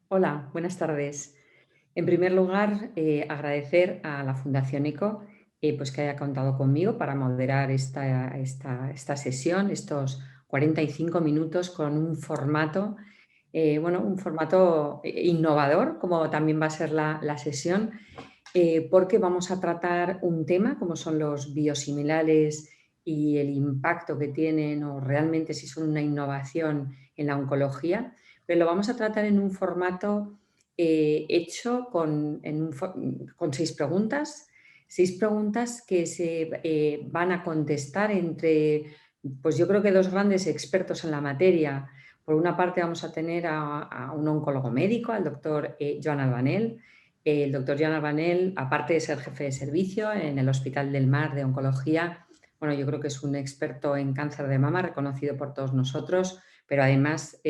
Hola, buenas tardes. En primer lugar, agradecer a la Fundación ECO pues que haya contado conmigo para moderar esta sesión, estos 45 minutos con un formato, un formato innovador, como también va a ser la sesión, porque vamos a tratar un tema como son los biosimilares y el impacto que tienen o realmente si son una innovación en la oncología, pero lo vamos a tratar en un formato hecho con seis preguntas que se van a contestar entre, pues yo creo que dos grandes expertos en la materia. Por una parte vamos a tener a un oncólogo médico, al doctor Joan Albanel. El doctor Joan Albanel, aparte de ser jefe de servicio en el Hospital del Mar de Oncología, bueno, yo creo que es un experto en cáncer de mama reconocido por todos nosotros, pero además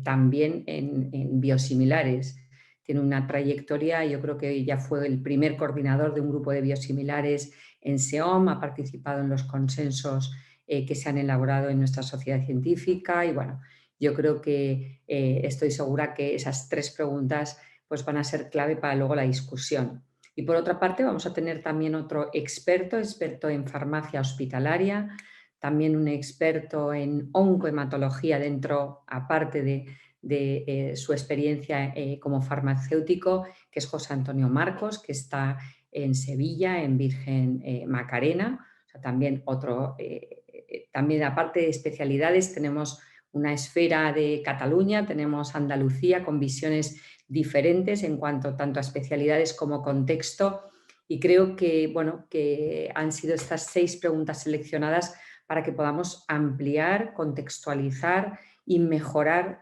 también en biosimilares. Tiene una trayectoria, yo creo que ya fue el primer coordinador de un grupo de biosimilares en SEOM, ha participado en los consensos que se han elaborado en nuestra sociedad científica y bueno, yo creo que estoy segura que esas tres preguntas pues van a ser clave para luego la discusión. Y por otra parte vamos a tener también otro experto en farmacia hospitalaria, también un experto en oncohematología dentro, aparte de su experiencia como farmacéutico, que es José Antonio Marcos, que está en Sevilla, en Virgen Macarena. O sea, también también aparte de especialidades, tenemos una esfera de Cataluña, tenemos Andalucía con visiones diferentes en cuanto tanto a especialidades como contexto. Y creo que, bueno, que han sido estas seis preguntas seleccionadas para que podamos ampliar, contextualizar y mejorar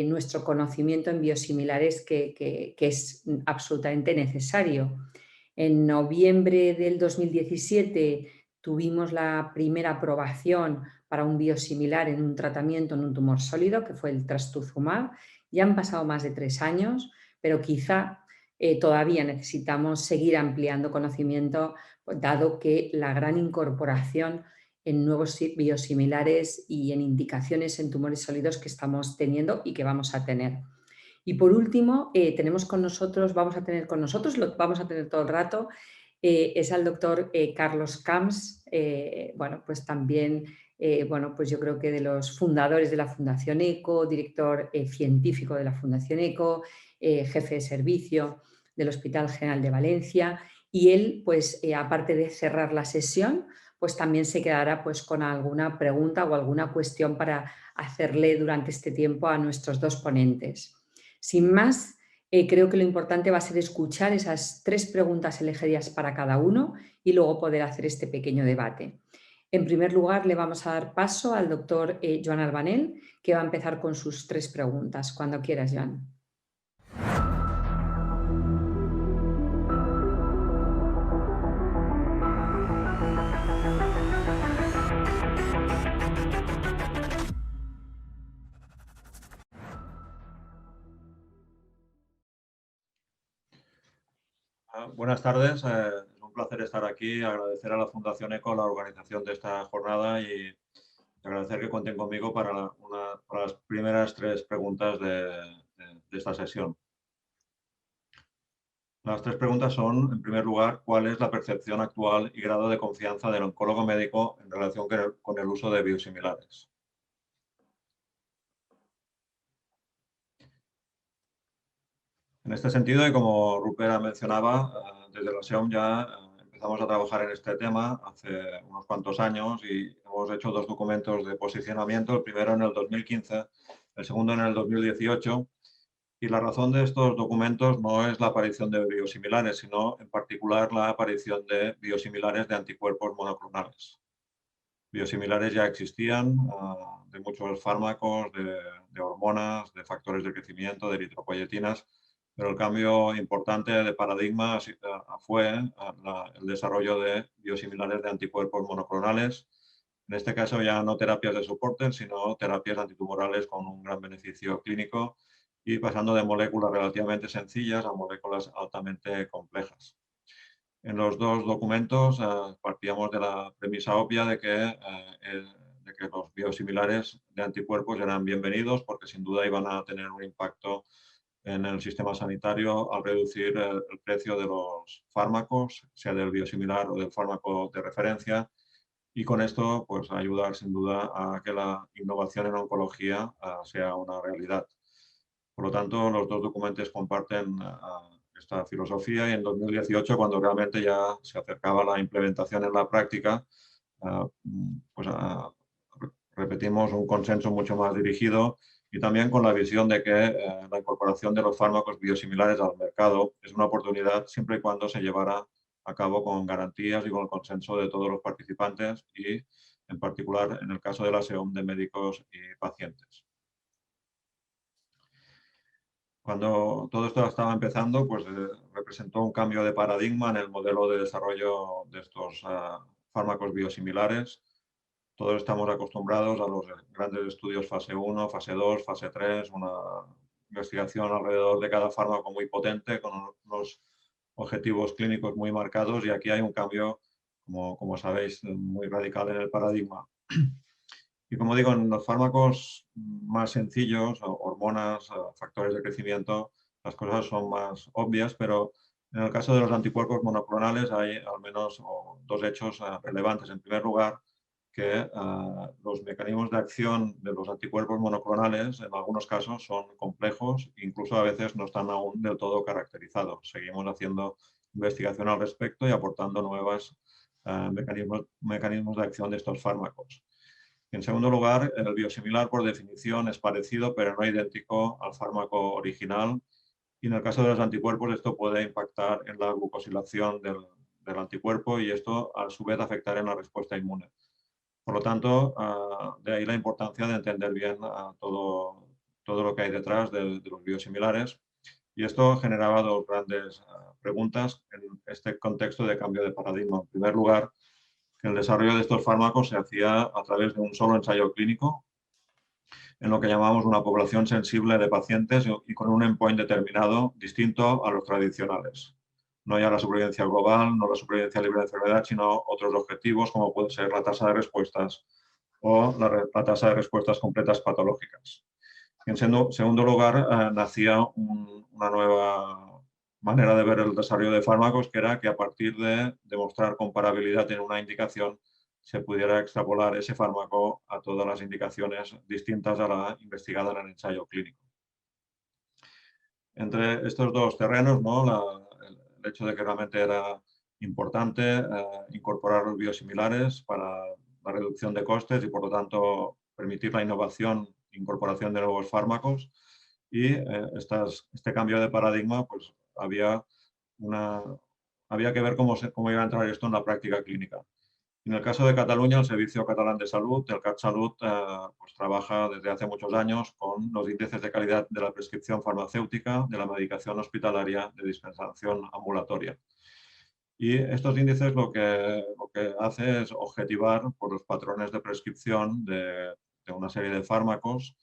nuestro conocimiento en biosimilares que es absolutamente necesario. En noviembre del 2017 tuvimos la primera aprobación para un biosimilar en un tratamiento en un tumor sólido, que fue el trastuzumab. Ya han pasado más de 3 años, pero quizá todavía necesitamos seguir ampliando conocimiento, dado que la gran incorporación en nuevos biosimilares y en indicaciones en tumores sólidos que estamos teniendo y que vamos a tener. Y por último, vamos a tener con nosotros, lo vamos a tener todo el rato, es al doctor Carlos Camps, bueno, pues también, pues yo creo que de los fundadores de la Fundación ECO, director científico de la Fundación ECO, jefe de servicio del Hospital General de Valencia, y él, pues aparte de cerrar la sesión, pues también se quedará pues con alguna pregunta o alguna cuestión para hacerle durante este tiempo a nuestros dos ponentes. Sin más, creo que lo importante va a ser escuchar esas tres preguntas elegidas para cada uno y luego poder hacer este pequeño debate. En primer lugar, le vamos a dar paso al doctor Joan Albanel, que va a empezar con sus tres preguntas. Cuando quieras, Joan. Buenas tardes, es un placer estar aquí, agradecer a la Fundación ECO la organización de esta jornada y agradecer que cuenten conmigo para las primeras tres preguntas de esta sesión. Las tres preguntas son, en primer lugar, ¿cuál es la percepción actual y grado de confianza del oncólogo médico en relación con el uso de biosimilares? En este sentido, y como Rupert mencionaba, desde la SEOM ya empezamos a trabajar en este tema hace unos cuantos años y hemos hecho dos documentos de posicionamiento, el primero en el 2015, el segundo en el 2018. Y la razón de estos documentos no es la aparición de biosimilares, sino en particular la aparición de biosimilares de anticuerpos monoclonales. Biosimilares ya existían de muchos fármacos, de hormonas, de factores de crecimiento, de eritropoyetinas, pero el cambio importante de paradigma fue el desarrollo de biosimilares de anticuerpos monoclonales, en este caso ya no terapias de soporte, sino terapias antitumorales con un gran beneficio clínico y pasando de moléculas relativamente sencillas a moléculas altamente complejas. En los dos documentos partíamos de la premisa obvia de que los biosimilares de anticuerpos eran bienvenidos porque sin duda iban a tener un impacto en el sistema sanitario al reducir el precio de los fármacos, sea del biosimilar o del fármaco de referencia, y con esto pues ayudar sin duda a que la innovación en oncología sea una realidad. Por lo tanto, los dos documentos comparten esta filosofía, y en 2018, cuando realmente ya se acercaba la implementación en la práctica, pues repetimos un consenso mucho más dirigido, y también con la visión de que la incorporación de los fármacos biosimilares al mercado es una oportunidad siempre y cuando se llevará a cabo con garantías y con el consenso de todos los participantes, y en particular en el caso de la SEOM, de médicos y pacientes. Cuando todo esto estaba empezando, pues representó un cambio de paradigma en el modelo de desarrollo de estos fármacos biosimilares. Todos estamos acostumbrados a los grandes estudios fase 1, fase 2, fase 3, una investigación alrededor de cada fármaco muy potente, con unos objetivos clínicos muy marcados, y aquí hay un cambio, como sabéis, muy radical en el paradigma. Y como digo, en los fármacos más sencillos, hormonas, factores de crecimiento, las cosas son más obvias, pero en el caso de los anticuerpos monoclonales hay al menos dos hechos relevantes. En primer lugar, que los mecanismos de acción de los anticuerpos monoclonales en algunos casos son complejos, incluso a veces no están aún del todo caracterizados. Seguimos haciendo investigación al respecto y aportando nuevos mecanismos de acción de estos fármacos. En segundo lugar, el biosimilar por definición es parecido pero no idéntico al fármaco original, y en el caso de los anticuerpos esto puede impactar en la glucosilación del anticuerpo, y esto a su vez afectar en la respuesta inmune. Por lo tanto, de ahí la importancia de entender bien todo lo que hay detrás de los biosimilares, y esto generaba dos grandes preguntas en este contexto de cambio de paradigma. En primer lugar, que el desarrollo de estos fármacos se hacía a través de un solo ensayo clínico, en lo que llamamos una población sensible de pacientes y con un endpoint determinado distinto a los tradicionales. No ya la supervivencia global, no la supervivencia libre de enfermedad, sino otros objetivos como puede ser la tasa de respuestas o la tasa de respuestas completas patológicas. En segundo lugar, nacía una nueva manera de ver el desarrollo de fármacos, que era que a partir de demostrar comparabilidad en una indicación se pudiera extrapolar ese fármaco a todas las indicaciones distintas a la investigada en el ensayo clínico. Entre estos dos terrenos, ¿no? El hecho de que realmente era importante incorporar los biosimilares para la reducción de costes y, por lo tanto, permitir la innovación, incorporación de nuevos fármacos, y este cambio de paradigma, pues había que ver cómo iba a entrar esto en la práctica clínica. En el caso de Cataluña, el Servicio Catalán de Salud, el CatSalut, pues trabaja desde hace muchos años con los índices de calidad de la prescripción farmacéutica, de la medicación hospitalaria, de dispensación ambulatoria. Y estos índices lo que hace es objetivar por los patrones de prescripción de una serie de fármacos,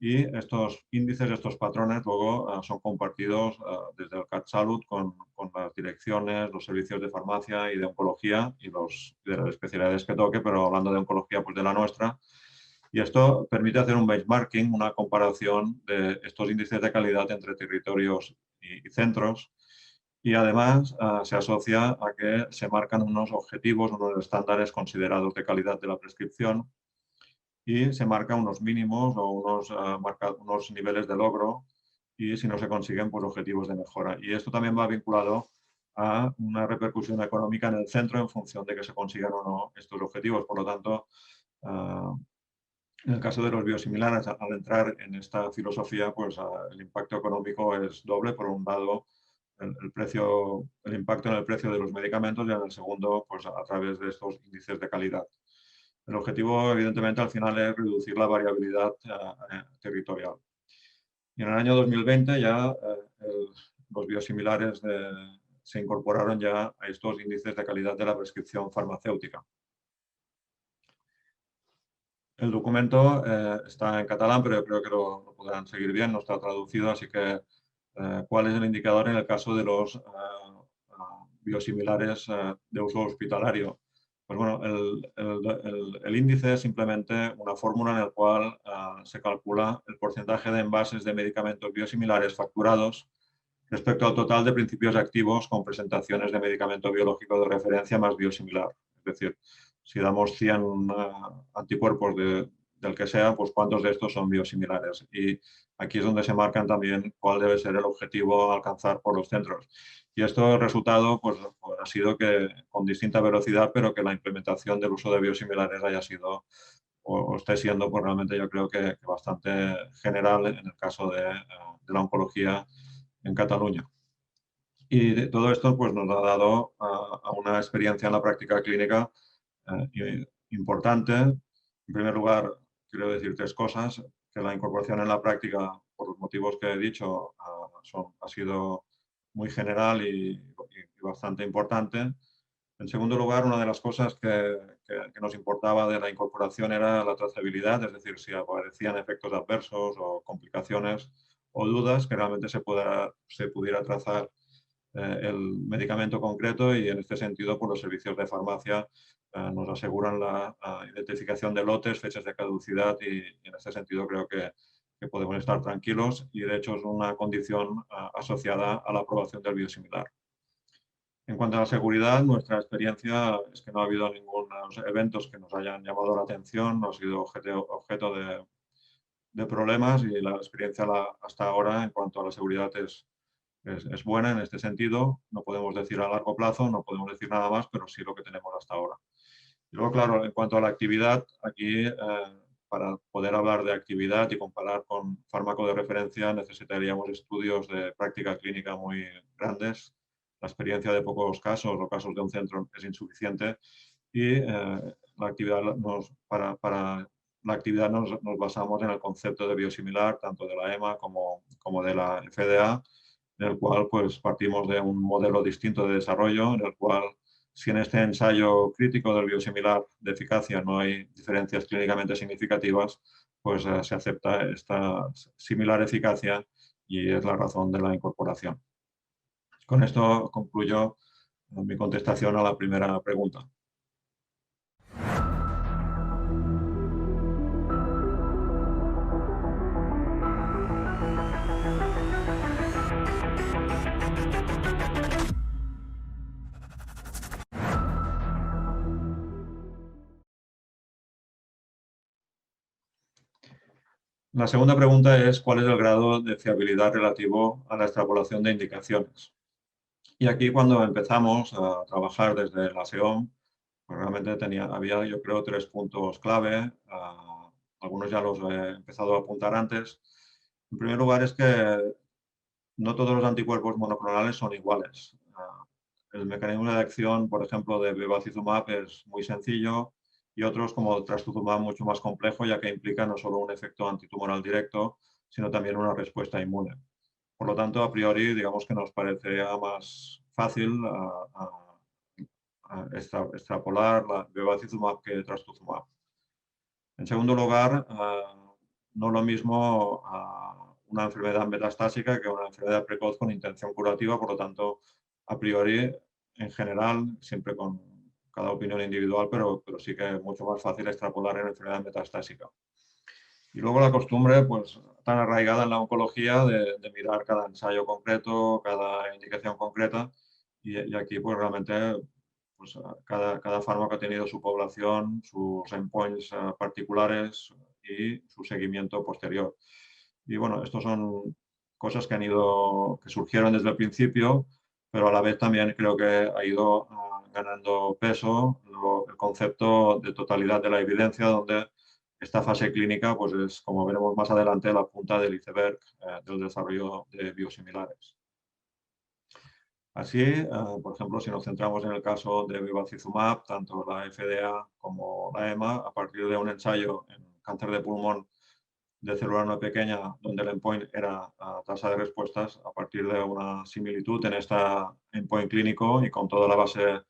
y estos índices, estos patrones, luego son compartidos desde el CatSalut con las direcciones, los servicios de farmacia y de oncología y de las especialidades que toque, pero hablando de oncología, pues de la nuestra. Y esto permite hacer un benchmarking, una comparación de estos índices de calidad entre territorios y centros, y además se asocia a que se marcan unos objetivos, unos estándares considerados de calidad de la prescripción, y se marcan unos mínimos o unos niveles de logro, y si no se consiguen, pues objetivos de mejora. Y esto también va vinculado a una repercusión económica en el centro en función de que se consigan o no estos objetivos. Por lo tanto, en el caso de los biosimilares, al entrar en esta filosofía, pues el impacto económico es doble. Por un lado, el impacto en el precio de los medicamentos, y en el segundo, pues a través de estos índices de calidad. El objetivo, evidentemente, al final es reducir la variabilidad territorial. Y en el año 2020 ya los biosimilares se incorporaron ya a estos índices de calidad de la prescripción farmacéutica. El documento está en catalán, pero yo creo que lo podrán seguir bien, no está traducido, así que ¿cuál es el indicador en el caso de los biosimilares de uso hospitalario? Pues bueno, el índice es simplemente una fórmula en la cual se calcula el porcentaje de envases de medicamentos biosimilares facturados respecto al total de principios activos con presentaciones de medicamento biológico de referencia más biosimilar. Es decir, si damos 100 anticuerpos del que sea, pues cuántos de estos son biosimilares. Y aquí es donde se marcan también cuál debe ser el objetivo a alcanzar por los centros. Y esto, el resultado, pues ha sido que con distinta velocidad, pero que la implementación del uso de biosimilares haya sido o esté siendo, pues realmente yo creo que bastante general en el caso de la oncología en Cataluña. Y todo esto pues, nos ha dado a una experiencia en la práctica clínica importante. En primer lugar, quiero decir tres cosas, que la incorporación en la práctica, por los motivos que he dicho, ha sido muy general y bastante importante. En segundo lugar, una de las cosas que nos importaba de la incorporación era la trazabilidad, es decir, si aparecían efectos adversos o complicaciones o dudas, que realmente se pudiera trazar el medicamento concreto, y en este sentido pues, los servicios de farmacia nos aseguran la identificación de lotes, fechas de caducidad, y en este sentido creo que podemos estar tranquilos, y de hecho es una condición asociada a la aprobación del biosimilar. En cuanto a la seguridad, nuestra experiencia es que no ha habido ningún eventos que nos hayan llamado la atención, no ha sido objeto de problemas, y la experiencia hasta ahora en cuanto a la seguridad es buena en este sentido. No podemos decir a largo plazo, no podemos decir nada más, pero sí lo que tenemos hasta ahora. Y luego, claro, en cuanto a la actividad, aquí para poder hablar de actividad y comparar con fármaco de referencia necesitaríamos estudios de práctica clínica muy grandes. La experiencia de pocos casos o casos de un centro es insuficiente, y la actividad para la actividad nos basamos en el concepto de biosimilar, tanto de la EMA como de la FDA, en el cual pues, partimos de un modelo distinto de desarrollo, en el cual si en este ensayo crítico del biosimilar de eficacia no hay diferencias clínicamente significativas, pues se acepta esta similar eficacia, y es la razón de la incorporación. Con esto concluyo mi contestación a la primera pregunta. La segunda pregunta es ¿cuál es el grado de fiabilidad relativo a la extrapolación de indicaciones? Y aquí, cuando empezamos a trabajar desde la SEOM, pues realmente había, yo creo, tres puntos clave. Algunos ya los he empezado a apuntar antes. En primer lugar, es que no todos los anticuerpos monoclonales son iguales. El mecanismo de acción, por ejemplo, de bevacizumab es muy sencillo, y otros, como trastuzumab, mucho más complejo, ya que implica no solo un efecto antitumoral directo, sino también una respuesta inmune. Por lo tanto, a priori, digamos que nos parecería más fácil extrapolar la bevacizumab que trastuzumab. En segundo lugar, no es lo mismo una enfermedad metastásica que una enfermedad precoz con intención curativa. Por lo tanto, a priori, en general, siempre con cada opinión individual, pero sí que es mucho más fácil extrapolar en enfermedad metastásica. Y luego la costumbre, pues tan arraigada en la oncología, de mirar cada ensayo concreto, cada indicación concreta, y aquí pues realmente pues, cada fármaco ha tenido su población, sus endpoints particulares y su seguimiento posterior. Y bueno, estos son cosas que surgieron desde el principio, pero a la vez también creo que ha ido ganando peso el concepto de totalidad de la evidencia, donde esta fase clínica pues es, como veremos más adelante, la punta del iceberg del desarrollo de biosimilares. Así, por ejemplo, si nos centramos en el caso de bevacizumab, tanto la FDA como la EMA, a partir de un ensayo en cáncer de pulmón de célula no pequeña, donde el endpoint era tasa de respuestas, a partir de una similitud en este endpoint clínico y con toda la base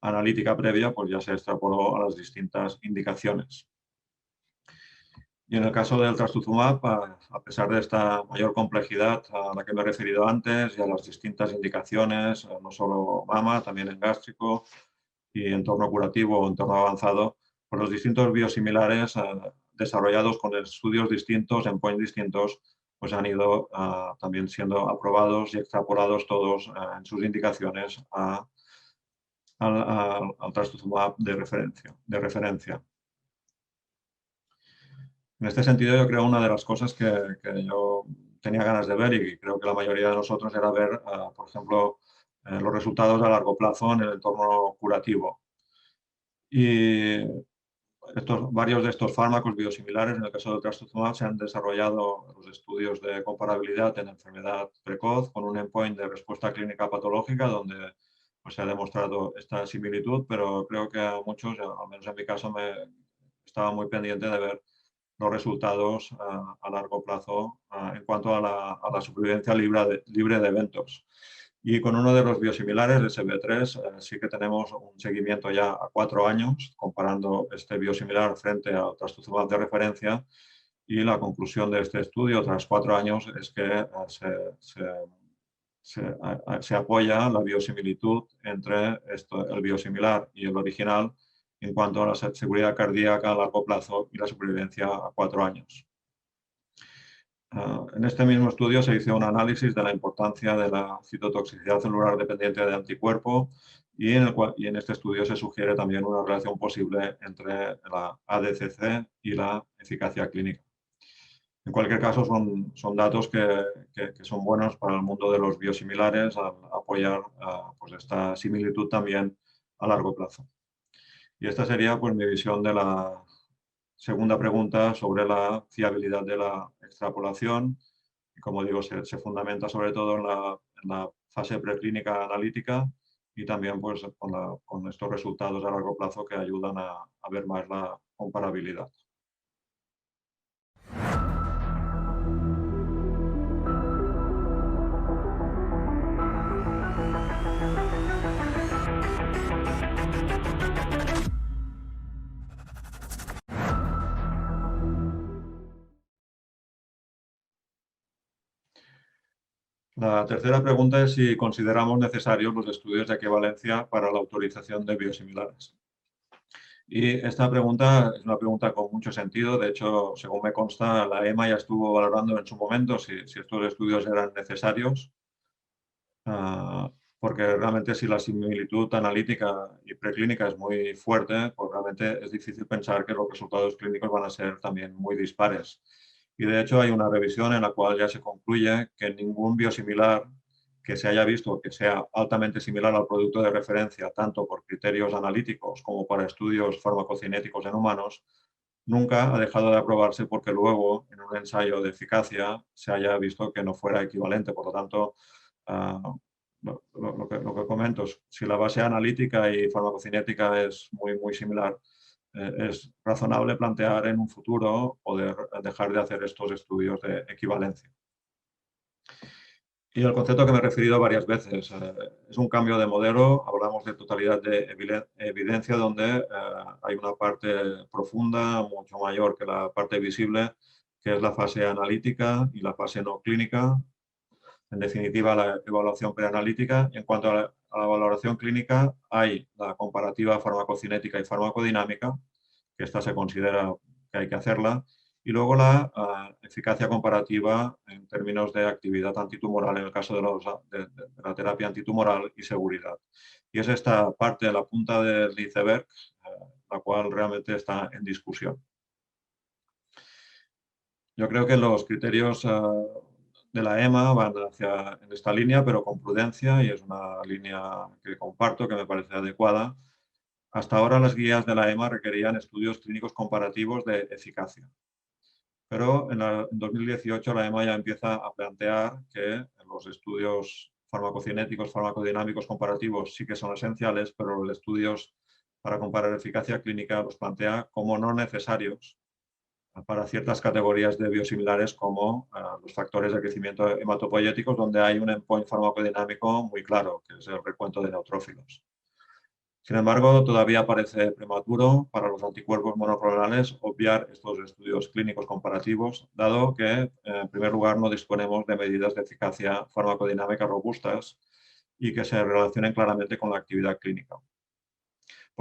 analítica previa, pues ya se extrapoló a las distintas indicaciones. Y en el caso del trastuzumab, a pesar de esta mayor complejidad a la que me he referido antes, y a las distintas indicaciones, no solo mama, también en gástrico, y entorno curativo o entorno avanzado, pues los distintos biosimilares desarrollados con estudios distintos, endpoints distintos, pues han ido también siendo aprobados y extrapolados todos en sus indicaciones al trastuzumab de referencia. En este sentido, yo creo una de las cosas que yo tenía ganas de ver y creo que la mayoría de nosotros era ver, por ejemplo, los resultados a largo plazo en el entorno curativo. Y varios de estos fármacos biosimilares, en el caso del trastuzumab, se han desarrollado los estudios de comparabilidad en enfermedad precoz con un endpoint de respuesta clínica patológica donde pues, se ha demostrado esta similitud, pero creo que a muchos, al menos en mi caso, me estaba muy pendiente de ver los resultados a largo plazo en cuanto a la supervivencia libre de eventos. Y con uno de los biosimilares, el SB3, sí que tenemos un seguimiento ya a 4 años, comparando este biosimilar frente al trastuzumab de referencia. Y la conclusión de este estudio, tras 4 años, es que se apoya la biosimilitud entre el biosimilar y el original en cuanto a la seguridad cardíaca a largo plazo y la supervivencia a 4 años. En este mismo estudio se hizo un análisis de la importancia de la citotoxicidad celular dependiente de anticuerpo y en este estudio se sugiere también una relación posible entre la ADCC y la eficacia clínica. En cualquier caso, son datos que son buenos para el mundo de los biosimilares al apoyar pues esta similitud también a largo plazo. Y esta sería pues, mi visión de la segunda pregunta sobre la fiabilidad de la extrapolación. Y como digo, se fundamenta sobre todo en la fase preclínica analítica y también pues, con estos resultados a largo plazo que ayudan a ver más la comparabilidad. La tercera pregunta es si consideramos necesarios los estudios de equivalencia para la autorización de biosimilares. Y esta pregunta es una pregunta con mucho sentido. De hecho, según me consta, la EMA ya estuvo valorando en su momento si estos estudios eran necesarios, porque realmente si la similitud analítica y preclínica es muy fuerte, pues realmente es difícil pensar que los resultados clínicos van a ser también muy dispares. Y de hecho hay una revisión en la cual ya se concluye que ningún biosimilar que se haya visto que sea altamente similar al producto de referencia, tanto por criterios analíticos como para estudios farmacocinéticos en humanos, nunca ha dejado de aprobarse porque luego en un ensayo de eficacia se haya visto que no fuera equivalente. Por lo tanto, lo que comento, si la base analítica y farmacocinética es muy similar, es razonable plantear en un futuro poder dejar de hacer estos estudios de equivalencia. Y el concepto que me he referido varias veces es un cambio de modelo. Hablamos de totalidad de evidencia donde hay una parte profunda mucho mayor que la parte visible, que es la fase analítica y la fase no clínica. En definitiva, la evaluación preanalítica. En cuanto a la valoración clínica, hay la comparativa farmacocinética y farmacodinámica, que esta se considera que hay que hacerla, y luego la eficacia comparativa en términos de actividad antitumoral en el caso de la terapia antitumoral y seguridad. Y es esta parte de la punta del iceberg la cual realmente está en discusión. Yo creo que los criterios de la EMA van en esta línea, pero con prudencia, y es una línea que comparto, que me parece adecuada. Hasta ahora las guías de la EMA requerían estudios clínicos comparativos de eficacia. Pero en 2018 la EMA ya empieza a plantear que los estudios farmacocinéticos, farmacodinámicos comparativos sí que son esenciales, pero los estudios para comparar eficacia clínica los plantea como no necesarios para ciertas categorías de biosimilares como los factores de crecimiento hematopoyéticos, donde hay un endpoint farmacodinámico muy claro, que es el recuento de neutrófilos. Sin embargo, todavía parece prematuro para los anticuerpos monoclonales obviar estos estudios clínicos comparativos, dado que, en primer lugar, no disponemos de medidas de eficacia farmacodinámica robustas y que se relacionen claramente con la actividad clínica.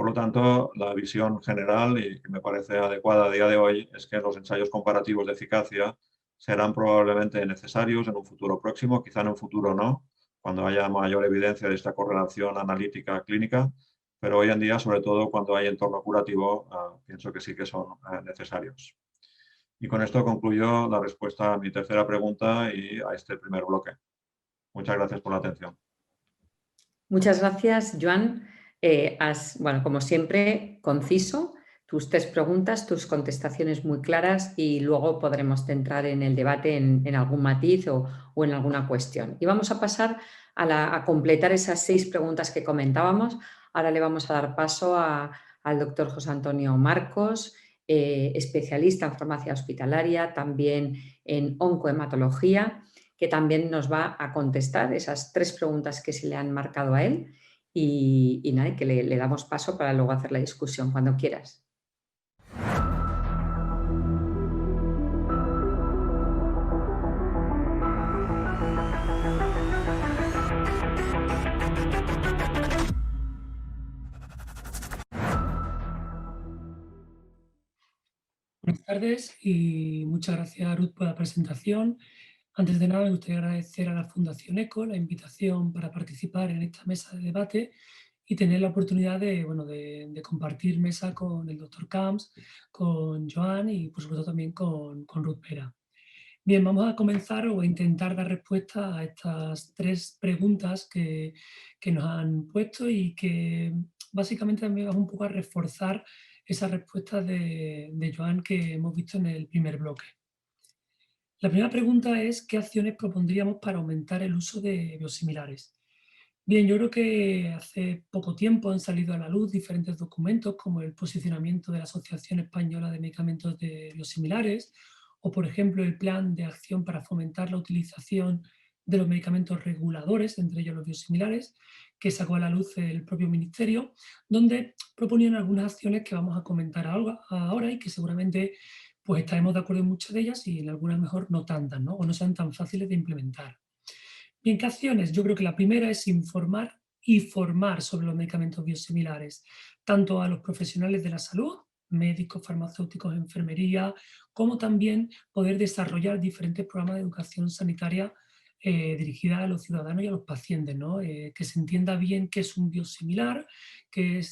Por lo tanto, la visión general, y que me parece adecuada a día de hoy, es que los ensayos comparativos de eficacia serán probablemente necesarios en un futuro próximo, quizá en un futuro no, cuando haya mayor evidencia de esta correlación analítica clínica, pero hoy en día, sobre todo cuando hay entorno curativo, pienso que sí que son necesarios. Y con esto concluyo la respuesta a mi tercera pregunta y a este primer bloque. Muchas gracias por la atención. Muchas gracias, Joan. Bueno, como siempre, conciso, tus 3 preguntas, tus contestaciones muy claras y luego podremos centrar en el debate en algún matiz o en alguna cuestión. Y vamos a pasar a completar esas 6 preguntas que comentábamos. Ahora le vamos a dar paso al doctor José Antonio Marcos, especialista en farmacia hospitalaria, también en oncohematología, que también nos va a contestar esas 3 preguntas que se le han marcado a él y nada, que le damos paso para luego hacer la discusión cuando quieras. Buenas tardes y muchas gracias, Ruth, por la presentación. Antes de nada, me gustaría agradecer a la Fundación ECO la invitación para participar en esta mesa de debate y tener la oportunidad de compartir mesa con el doctor Camps, con Joan y, por supuesto, también con Ruth Pera. Bien, vamos a comenzar o a intentar dar respuesta a estas 3 preguntas que nos han puesto y que básicamente también vamos un poco a reforzar esa respuesta de Joan que hemos visto en el primer bloque. La primera pregunta es: ¿qué acciones propondríamos para aumentar el uso de biosimilares? Bien, yo creo que hace poco tiempo han salido a la luz diferentes documentos como el posicionamiento de la Asociación Española de Medicamentos de Biosimilares o, por ejemplo, el Plan de Acción para fomentar la utilización de los medicamentos reguladores, entre ellos los biosimilares, que sacó a la luz el propio Ministerio, donde proponían algunas acciones que vamos a comentar ahora y que seguramente pues estaremos de acuerdo en muchas de ellas y en algunas mejor no tantas, ¿no? O no sean tan fáciles de implementar. Bien, ¿qué acciones? Yo creo que la primera es informar y formar sobre los medicamentos biosimilares, tanto a los profesionales de la salud, médicos, farmacéuticos, enfermería, como también poder desarrollar diferentes programas de educación sanitaria dirigida a los ciudadanos y a los pacientes, ¿no? Que se entienda bien qué es un biosimilar, qué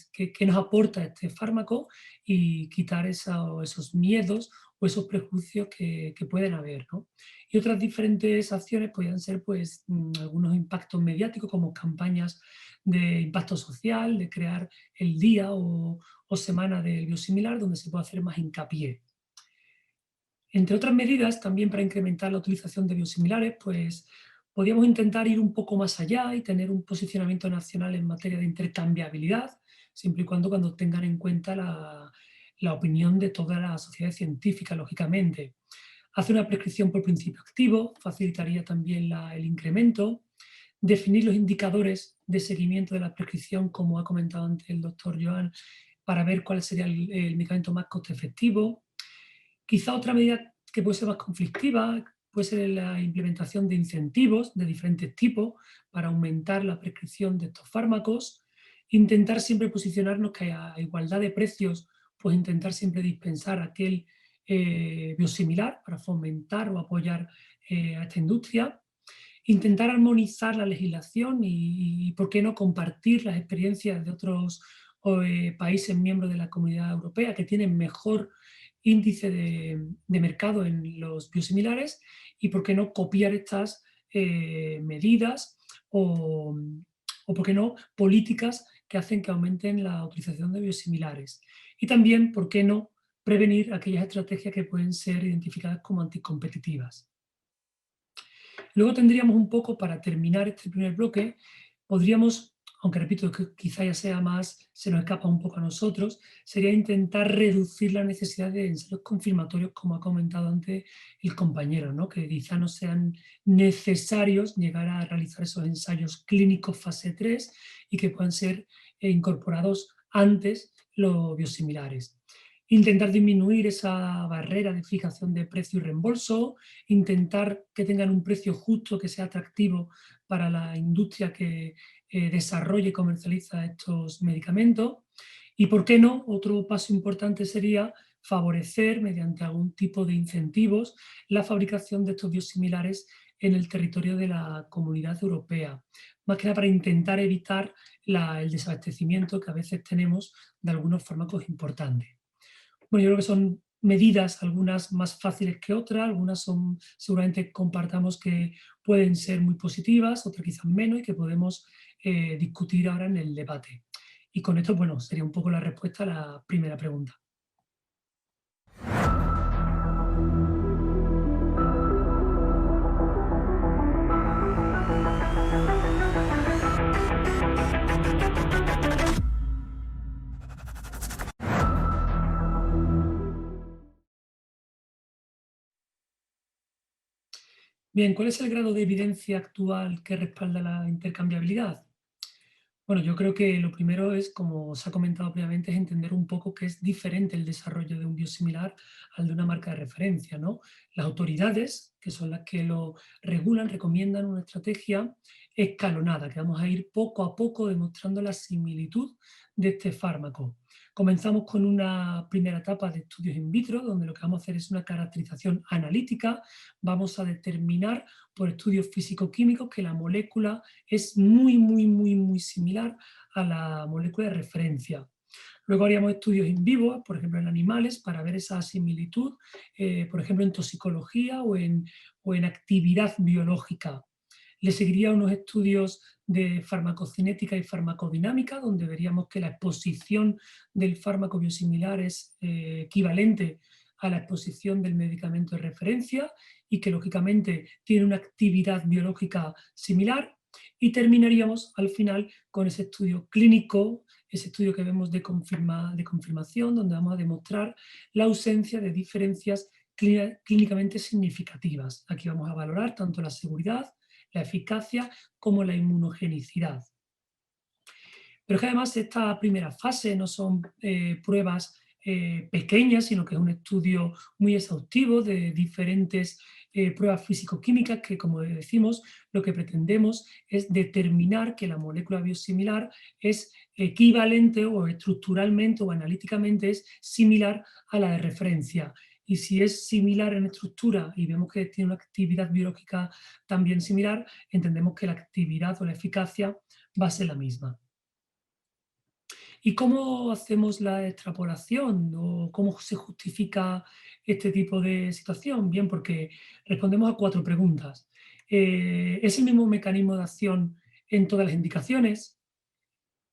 nos aporta este fármaco y quitar esos miedos o esos prejuicios que pueden haber, ¿no? Y otras diferentes acciones podrían ser pues, algunos impactos mediáticos como campañas de impacto social, de crear el día o semana del biosimilar donde se puede hacer más hincapié. Entre otras medidas, también para incrementar la utilización de biosimilares, pues podríamos intentar ir un poco más allá y tener un posicionamiento nacional en materia de intercambiabilidad, siempre y cuando tengan en cuenta la opinión de toda la sociedad científica, lógicamente. Hacer una prescripción por principio activo facilitaría también el incremento. Definir los indicadores de seguimiento de la prescripción, como ha comentado antes el doctor Joan, para ver cuál sería el medicamento más coste efectivo. Quizá otra medida que puede ser más conflictiva puede ser la implementación de incentivos de diferentes tipos para aumentar la prescripción de estos fármacos. Intentar siempre posicionarnos que a igualdad de precios, pues intentar siempre dispensar aquel biosimilar para fomentar o apoyar a esta industria. Intentar armonizar la legislación y, ¿por qué no, compartir las experiencias de otros países miembros de la Comunidad Europea que tienen mejor índice de mercado en los biosimilares y, ¿por qué no, copiar estas medidas o, ¿por qué no, políticas que hacen que aumenten la utilización de biosimilares? Y también, ¿por qué no, prevenir aquellas estrategias que pueden ser identificadas como anticompetitivas? Luego tendríamos un poco, para terminar este primer bloque, podríamos, aunque repito que quizá ya sea más, se nos escapa un poco a nosotros, sería intentar reducir la necesidad de ensayos confirmatorios, como ha comentado antes el compañero, ¿no? Que quizá no sean necesarios llegar a realizar esos ensayos clínicos fase 3 y que puedan ser incorporados antes los biosimilares. Intentar disminuir esa barrera de fijación de precio y reembolso, intentar que tengan un precio justo que sea atractivo para la industria que desarrolla y comercializa estos medicamentos, Y por qué no, otro paso importante sería favorecer mediante algún tipo de incentivos la fabricación de estos biosimilares en el territorio de la Comunidad Europea, más que nada para intentar evitar el desabastecimiento que a veces tenemos de algunos fármacos importantes. Bueno, yo creo que son medidas, algunas más fáciles que otras, algunas son, seguramente compartamos que pueden ser muy positivas, otras quizás menos y que podemos discutir ahora en el debate. Y con esto, bueno, sería un poco la respuesta a la primera pregunta. Bien, ¿cuál es el grado de evidencia actual que respalda la intercambiabilidad? Bueno, yo creo que lo primero es, como se ha comentado previamente, es entender un poco que es diferente el desarrollo de un biosimilar al de una marca de referencia, ¿no? Las autoridades, que son las que lo regulan, recomiendan una estrategia escalonada, que vamos a ir poco a poco demostrando la similitud de este fármaco. Comenzamos con una primera etapa de estudios in vitro, donde lo que vamos a hacer es una caracterización analítica. Vamos a determinar por estudios físico-químicos que la molécula es muy similar a la molécula de referencia. Luego haríamos estudios in vivo, por ejemplo en animales, para ver esa similitud, por ejemplo en toxicología o en actividad biológica. Le seguiría unos estudios de farmacocinética y farmacodinámica, donde veríamos que la exposición del fármaco biosimilar es equivalente a la exposición del medicamento de referencia y que lógicamente tiene una actividad biológica similar. Y terminaríamos al final con ese estudio clínico, ese estudio que vemos de confirmación, donde vamos a demostrar la ausencia de diferencias clínicamente significativas. Aquí vamos a valorar tanto la seguridad, la eficacia como la inmunogenicidad. Pero es que además esta primera fase no son pruebas pequeñas, sino que es un estudio muy exhaustivo de diferentes pruebas físico-químicas que, como decimos, lo que pretendemos es determinar que la molécula biosimilar es equivalente o estructuralmente o analíticamente es similar a la de referencia. Y si es similar en estructura y vemos que tiene una actividad biológica también similar, entendemos que la actividad o la eficacia va a ser la misma. ¿Y cómo hacemos la extrapolación o cómo se justifica este tipo de situación? Bien, porque respondemos a 4 preguntas. ¿Es el mismo mecanismo de acción en todas las indicaciones?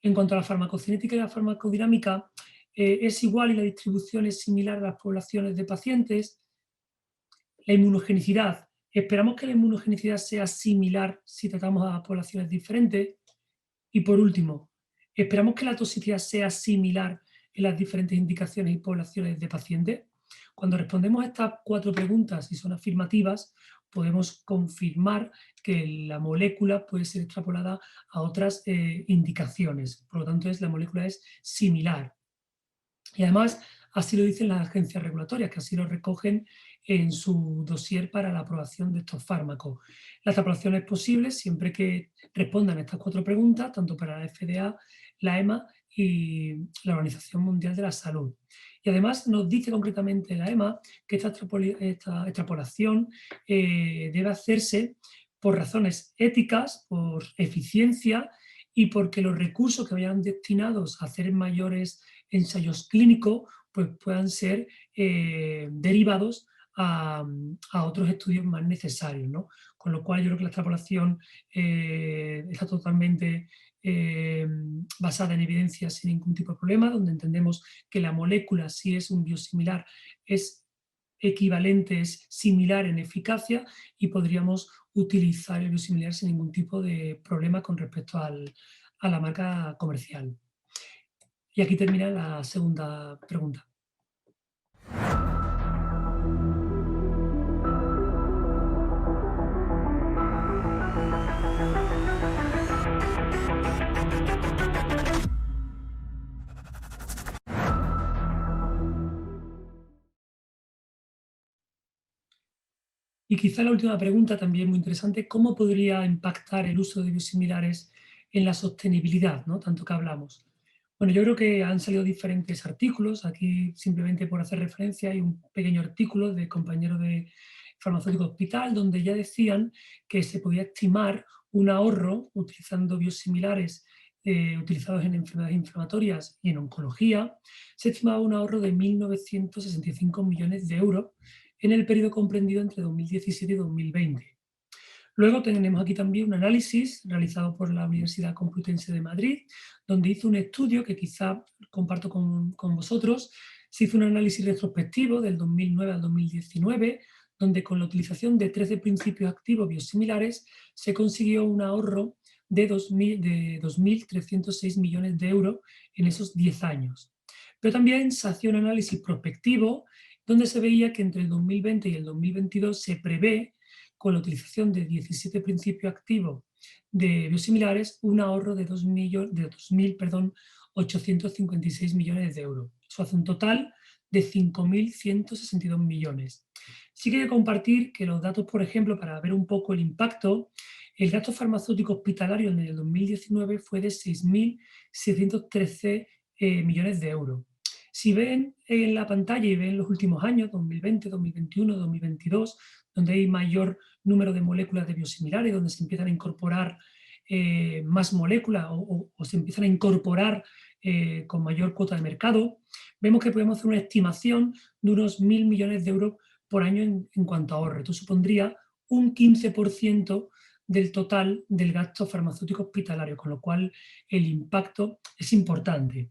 En cuanto a la farmacocinética y la farmacodinámica, ¿es igual y la distribución es similar a las poblaciones de pacientes? La inmunogenicidad, ¿esperamos que la inmunogenicidad sea similar si tratamos a poblaciones diferentes? Y por último, ¿esperamos que la toxicidad sea similar en las diferentes indicaciones y poblaciones de pacientes? Cuando respondemos a estas 4 preguntas y son afirmativas, podemos confirmar que la molécula puede ser extrapolada a otras indicaciones. Por lo tanto, la molécula es similar. Y además, así lo dicen las agencias regulatorias, que así lo recogen en su dossier para la aprobación de estos fármacos. La extrapolación es posible siempre que respondan estas 4 preguntas, tanto para la FDA, la EMA y la Organización Mundial de la Salud. Y además nos dice concretamente la EMA que esta extrapolación debe hacerse por razones éticas, por eficiencia y porque los recursos que vayan destinados a hacer mayores ensayos clínicos pues puedan ser derivados a otros estudios más necesarios, ¿no? Con lo cual yo creo que la extrapolación está totalmente basada en evidencia sin ningún tipo de problema, donde entendemos que la molécula, si es un biosimilar, es equivalente, es similar en eficacia y podríamos utilizar el biosimilar sin ningún tipo de problema con respecto a la marca comercial. Y aquí termina la segunda pregunta. Y quizá la última pregunta también muy interesante, ¿cómo podría impactar el uso de biosimilares en la sostenibilidad, ¿no? Tanto que hablamos? Bueno, yo creo que han salido diferentes artículos. Aquí, simplemente por hacer referencia, hay un pequeño artículo de compañeros de Farmacéutico Hospital donde ya decían que se podía estimar un ahorro utilizando biosimilares utilizados en enfermedades inflamatorias y en oncología. Se estimaba un ahorro de 1.965 millones de euros en el periodo comprendido entre 2017 y 2020. Luego tenemos aquí también un análisis realizado por la Universidad Complutense de Madrid, donde hizo un estudio que quizá comparto con vosotros. Se hizo un análisis retrospectivo del 2009 al 2019, donde con la utilización de 13 principios activos biosimilares se consiguió un ahorro de 2.306 millones de euros en esos 10 años. Pero también se hacía un análisis prospectivo, donde se veía que entre el 2020 y el 2022 se prevé, con la utilización de 17 principios activos de biosimilares, un ahorro de 2.856 millones de euros. Eso hace un total de 5.162 millones. Sí que hay que compartir que los datos, por ejemplo, para ver un poco el impacto, el gasto farmacéutico hospitalario en el 2019 fue de 6.613 millones de euros. Si ven en la pantalla y ven los últimos años, 2020, 2021, 2022, donde hay mayor número de moléculas de biosimilares, donde se empiezan a incorporar más moléculas o se empiezan a incorporar con mayor cuota de mercado, vemos que podemos hacer una estimación de unos 1.000 millones de euros por año en cuanto a ahorro. Esto supondría un 15% del total del gasto farmacéutico hospitalario, con lo cual el impacto es importante.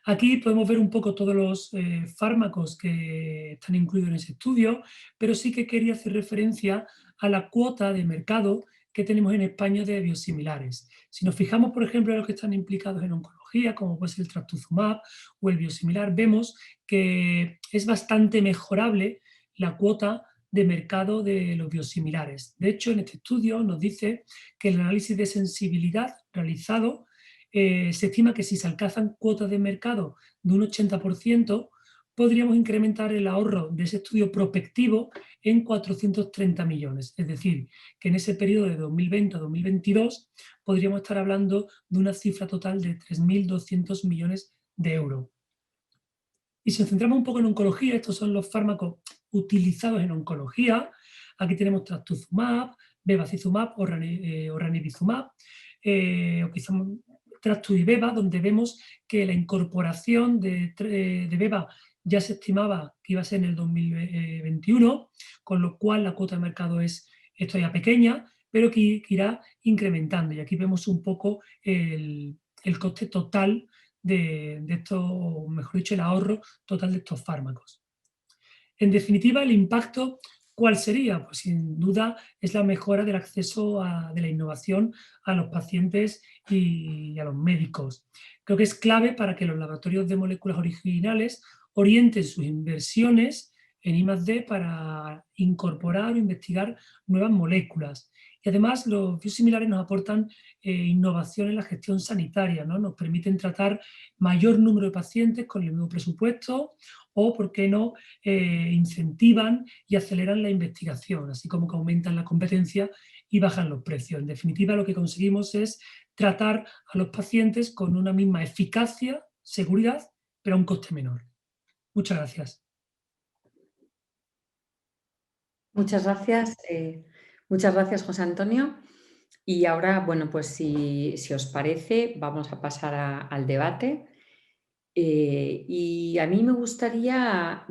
Aquí podemos ver un poco todos los fármacos que están incluidos en ese estudio, pero sí que quería hacer referencia a la cuota de mercado que tenemos en España de biosimilares. Si nos fijamos, por ejemplo, en los que están implicados en oncología, como puede ser el trastuzumab o el biosimilar, vemos que es bastante mejorable la cuota de mercado de los biosimilares. De hecho, en este estudio nos dice que el análisis de sensibilidad realizado se estima que si se alcanzan cuotas de mercado de un 80%, podríamos incrementar el ahorro de ese estudio prospectivo en 430 millones. Es decir, que en ese periodo de 2020 a 2022 podríamos estar hablando de una cifra total de 3.200 millones de euros. Y si nos centramos un poco en oncología, estos son los fármacos utilizados en oncología. Aquí tenemos trastuzumab, bevacizumab o ranibizumab, o quizá Trastuz y Beva, donde vemos que la incorporación de Beva ya se estimaba que iba a ser en el 2021, con lo cual la cuota de mercado es todavía pequeña, pero que irá incrementando. Y aquí vemos un poco el coste total de esto, o mejor dicho, el ahorro total de estos fármacos. En definitiva, el impacto, ¿cuál sería? Pues sin duda es la mejora del acceso de la innovación a los pacientes y a los médicos. Creo que es clave para que los laboratorios de moléculas originales orienten sus inversiones en I+D para incorporar o investigar nuevas moléculas. Y además los biosimilares nos aportan innovación en la gestión sanitaria, ¿no? Nos permiten tratar mayor número de pacientes con el mismo presupuesto, o, ¿por qué no?, incentivan y aceleran la investigación, así como que aumentan la competencia y bajan los precios. En definitiva, lo que conseguimos es tratar a los pacientes con una misma eficacia, seguridad, pero a un coste menor. Muchas gracias. Muchas gracias, José Antonio. Y ahora, bueno, pues si os parece, vamos a pasar al debate. Y a mí me gustaría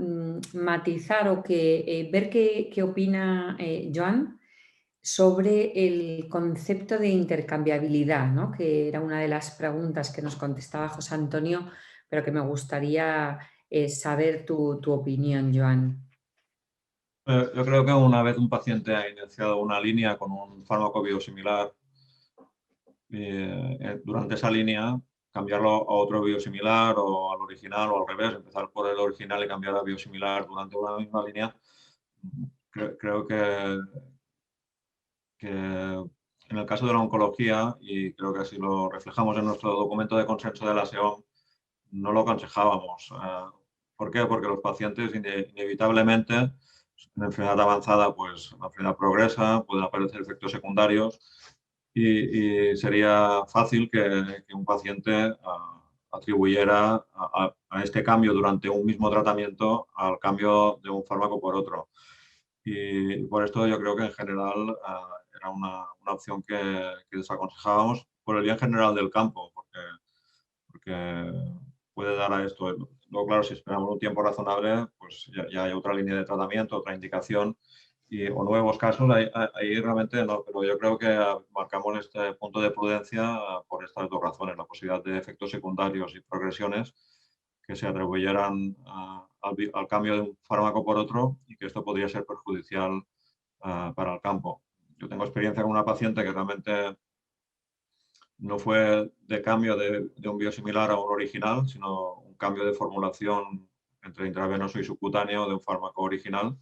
matizar o ver qué opina Joan sobre el concepto de intercambiabilidad, ¿no? Que era una de las preguntas que nos contestaba José Antonio, pero que me gustaría saber tu opinión, Joan. Yo creo que una vez un paciente ha iniciado una línea con un fármaco biosimilar, durante esa línea cambiarlo a otro biosimilar o al original o al revés, empezar por el original y cambiar a biosimilar durante una misma línea, creo que en el caso de la oncología, y creo que así lo reflejamos en nuestro documento de consenso de la SEOM, no lo aconsejábamos. ¿Por qué? Porque los pacientes inevitablemente, en enfermedad avanzada, pues la enfermedad progresa, pueden aparecer efectos secundarios y sería fácil que un paciente atribuyera a este cambio durante un mismo tratamiento al cambio de un fármaco por otro. Y por esto yo creo que en general era una opción que desaconsejábamos por el bien general del campo, porque puede dar a esto. Luego, claro, si esperamos un tiempo razonable, pues ya hay otra línea de tratamiento, otra indicación o nuevos casos, ahí realmente no, pero yo creo que marcamos este punto de prudencia por estas dos razones, la posibilidad de efectos secundarios y progresiones que se atribuyeran al cambio de un fármaco por otro y que esto podría ser perjudicial para el campo. Yo tengo experiencia con una paciente que realmente no fue de cambio de un biosimilar a un original, sino un cambio de formulación entre intravenoso y subcutáneo de un fármaco original.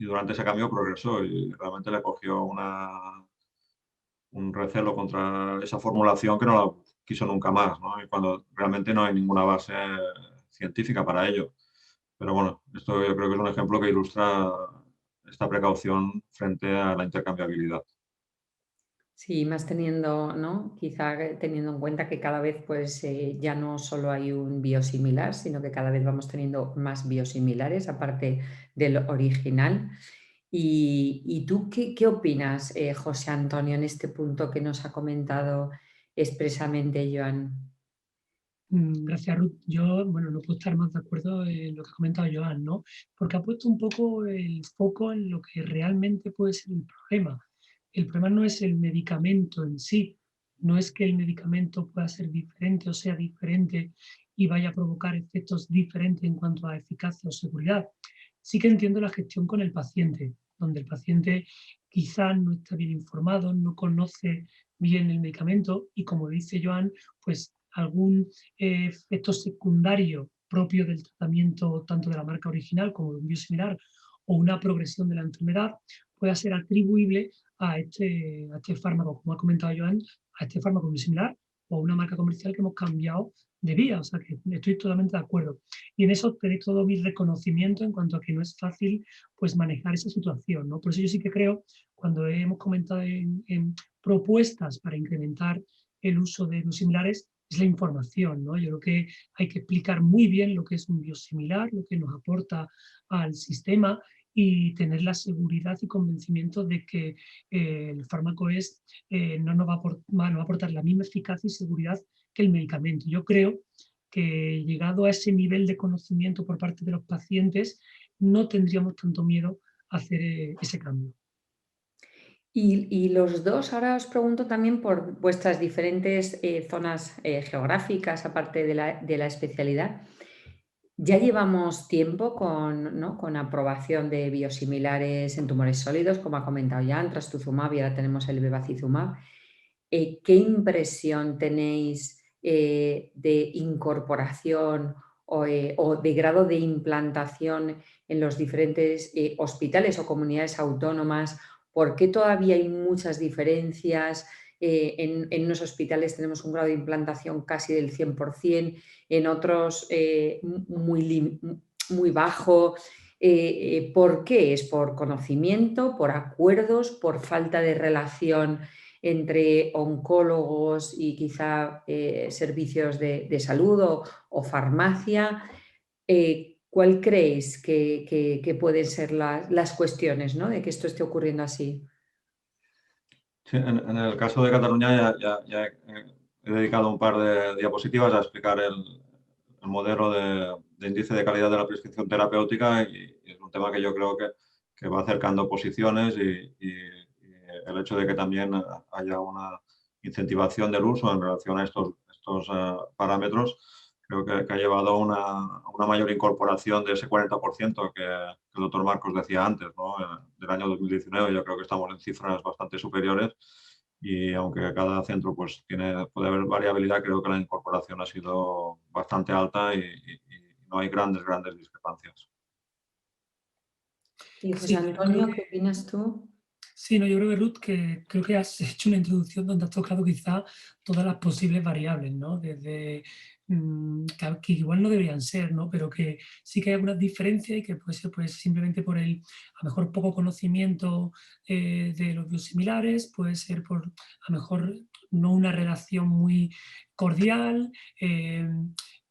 Y durante ese cambio progresó y realmente le cogió un recelo contra esa formulación que no la quiso nunca más, ¿no? Y cuando realmente no hay ninguna base científica para ello. Pero bueno, esto yo creo que es un ejemplo que ilustra esta precaución frente a la intercambiabilidad. Sí, más teniendo, ¿no? Quizá teniendo en cuenta que cada vez pues, ya no solo hay un biosimilar, sino que cada vez vamos teniendo más biosimilares aparte del original. ¿Y tú qué opinas, José Antonio, en este punto que nos ha comentado expresamente Joan? Gracias, Ruth. Yo, bueno, no puedo estar más de acuerdo en lo que ha comentado Joan, ¿no? Porque ha puesto un poco el foco en lo que realmente puede ser el problema. El problema no es el medicamento en sí, no es que el medicamento pueda ser diferente o sea diferente y vaya a provocar efectos diferentes en cuanto a eficacia o seguridad. Sí que entiendo la gestión con el paciente, donde el paciente quizá no está bien informado, no conoce bien el medicamento y, como dice Joan, pues algún efecto secundario propio del tratamiento tanto de la marca original como de un biosimilar o una progresión de la enfermedad pueda ser atribuible a este fármaco, como ha comentado Joan, a este fármaco biosimilar o a una marca comercial que hemos cambiado de vía. O sea que estoy totalmente de acuerdo. Y en eso tenéis todo mi reconocimiento en cuanto a que no es fácil pues manejar esa situación, ¿no? Por eso yo sí que creo, cuando hemos comentado en propuestas para incrementar el uso de biosimilares, es la información, ¿no? Yo creo que hay que explicar muy bien lo que es un biosimilar, lo que nos aporta al sistema y tener la seguridad y convencimiento de que el fármaco no nos va a aportar la misma eficacia y seguridad que el medicamento. Yo creo que llegado a ese nivel de conocimiento por parte de los pacientes, no tendríamos tanto miedo a hacer ese cambio. Y los dos, ahora os pregunto también por vuestras diferentes zonas geográficas, aparte de la especialidad. Ya llevamos tiempo con, ¿no? con aprobación de biosimilares en tumores sólidos, como ha comentado Jan, trastuzumab y ahora tenemos el bevacizumab. ¿Qué impresión tenéis de incorporación o de grado de implantación en los diferentes hospitales o comunidades autónomas? ¿Por qué todavía hay muchas diferencias? En unos hospitales tenemos un grado de implantación casi del 100%, en otros muy bajo. ¿Por qué? ¿Es por conocimiento, por acuerdos, por falta de relación entre oncólogos y quizá servicios de salud o farmacia? ¿Cuál creéis que pueden ser las cuestiones, ¿no? de que esto esté ocurriendo así? Sí, en el caso de Cataluña ya he dedicado un par de diapositivas a explicar el modelo de índice de calidad de la prescripción terapéutica y es un tema que yo creo que va acercando posiciones y el hecho de que también haya una incentivación del uso en relación a estos parámetros, creo que ha llevado a una mayor incorporación de ese 40% que el doctor Marcos decía antes, ¿no? Del año 2019. Yo creo que estamos en cifras bastante superiores y aunque cada centro pues, puede haber variabilidad, creo que la incorporación ha sido bastante alta y no hay grandes discrepancias. Y José Sí, yo creo Antonio, ¿qué opinas tú? Sí, no, yo creo que Ruth, que creo que has hecho una introducción donde has tocado quizá todas las posibles variables, ¿no? Desde que igual no deberían ser, ¿no? Pero que sí que hay algunas diferencias y que puede ser pues simplemente por el a lo mejor poco conocimiento de los biosimilares, puede ser por a lo mejor no una relación muy cordial.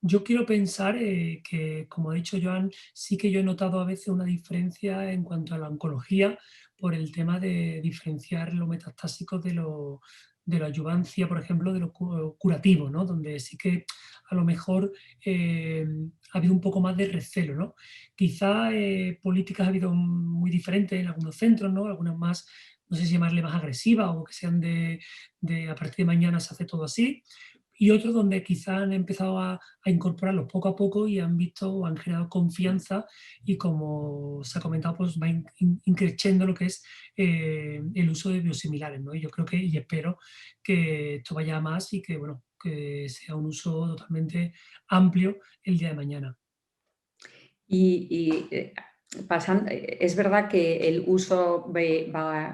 Yo quiero pensar que, como ha dicho Joan, sí que yo he notado a veces una diferencia en cuanto a la oncología por el tema de diferenciar lo metastásico de la adyuvancia, por ejemplo, de lo curativo, ¿no? Donde sí que a lo mejor ha habido un poco más de recelo, ¿no? Quizá políticas ha habido muy diferentes en algunos centros, ¿no? Algunas más, no sé si llamarle más agresivas o que sean de a partir de mañana se hace todo así, y otros donde quizá han empezado a incorporarlos poco a poco y han visto o han generado confianza y, como se ha comentado, pues va increciendo lo que es el uso de biosimilares, ¿no? Y yo creo que, y espero que esto vaya a más y que, bueno, que sea un uso totalmente amplio el día de mañana. Es verdad que el uso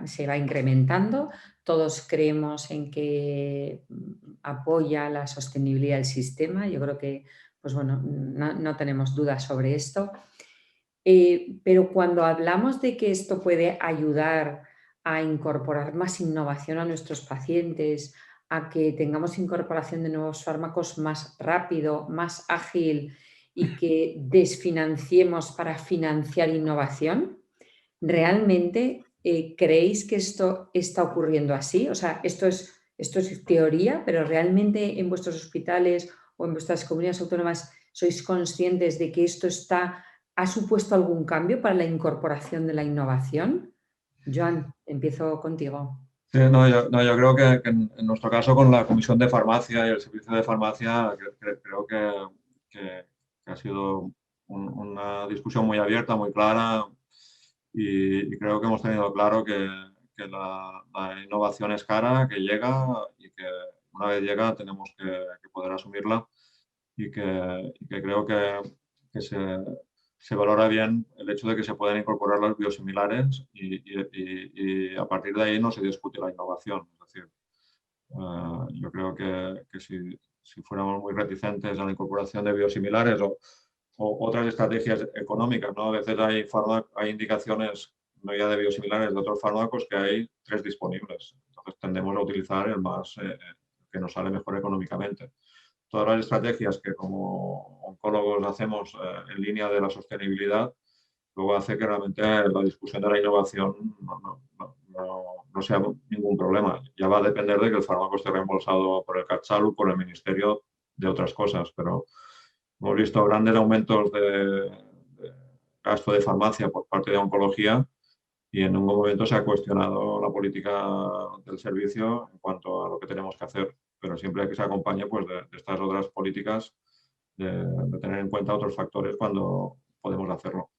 se va incrementando, todos creemos en que apoya la sostenibilidad del sistema, yo creo que pues bueno, no tenemos dudas sobre esto. Pero cuando hablamos de que esto puede ayudar a incorporar más innovación a nuestros pacientes, a que tengamos incorporación de nuevos fármacos más rápido, más ágil y que desfinanciemos para financiar innovación, ¿realmente creéis que esto está ocurriendo así? O sea, esto es teoría, pero ¿realmente en vuestros hospitales o en vuestras comunidades autónomas sois conscientes de que esto ha supuesto algún cambio para la incorporación de la innovación? Joan, empiezo contigo. Sí, no, yo creo que en nuestro caso con la Comisión de Farmacia y el Servicio de Farmacia creo que ha sido una discusión muy abierta, muy clara y creo que hemos tenido claro que la innovación es cara, que llega y que una vez llega tenemos que poder asumirla y que creo que se valora bien el hecho de que se puedan incorporar los biosimilares y a partir de ahí no se discute la innovación. Es decir, yo creo que si fuéramos muy reticentes a la incorporación de biosimilares o otras estrategias económicas, ¿no? A veces hay indicaciones, no ya de biosimilares, de otros fármacos que hay 3 disponibles. Entonces tendemos a utilizar el más que nos sale mejor económicamente. Todas las estrategias que como oncólogos hacemos en línea de la sostenibilidad, luego hace que realmente la discusión de la innovación no sea ningún problema. Ya va a depender de que el fármaco esté reembolsado por el CATSALU, por el Ministerio, de otras cosas, pero hemos visto grandes aumentos de gasto de farmacia por parte de oncología y en ningún momento se ha cuestionado la política del servicio en cuanto a lo que tenemos que hacer, pero siempre que se acompañe pues, de estas otras políticas, de tener en cuenta otros factores cuando podemos hacerlo.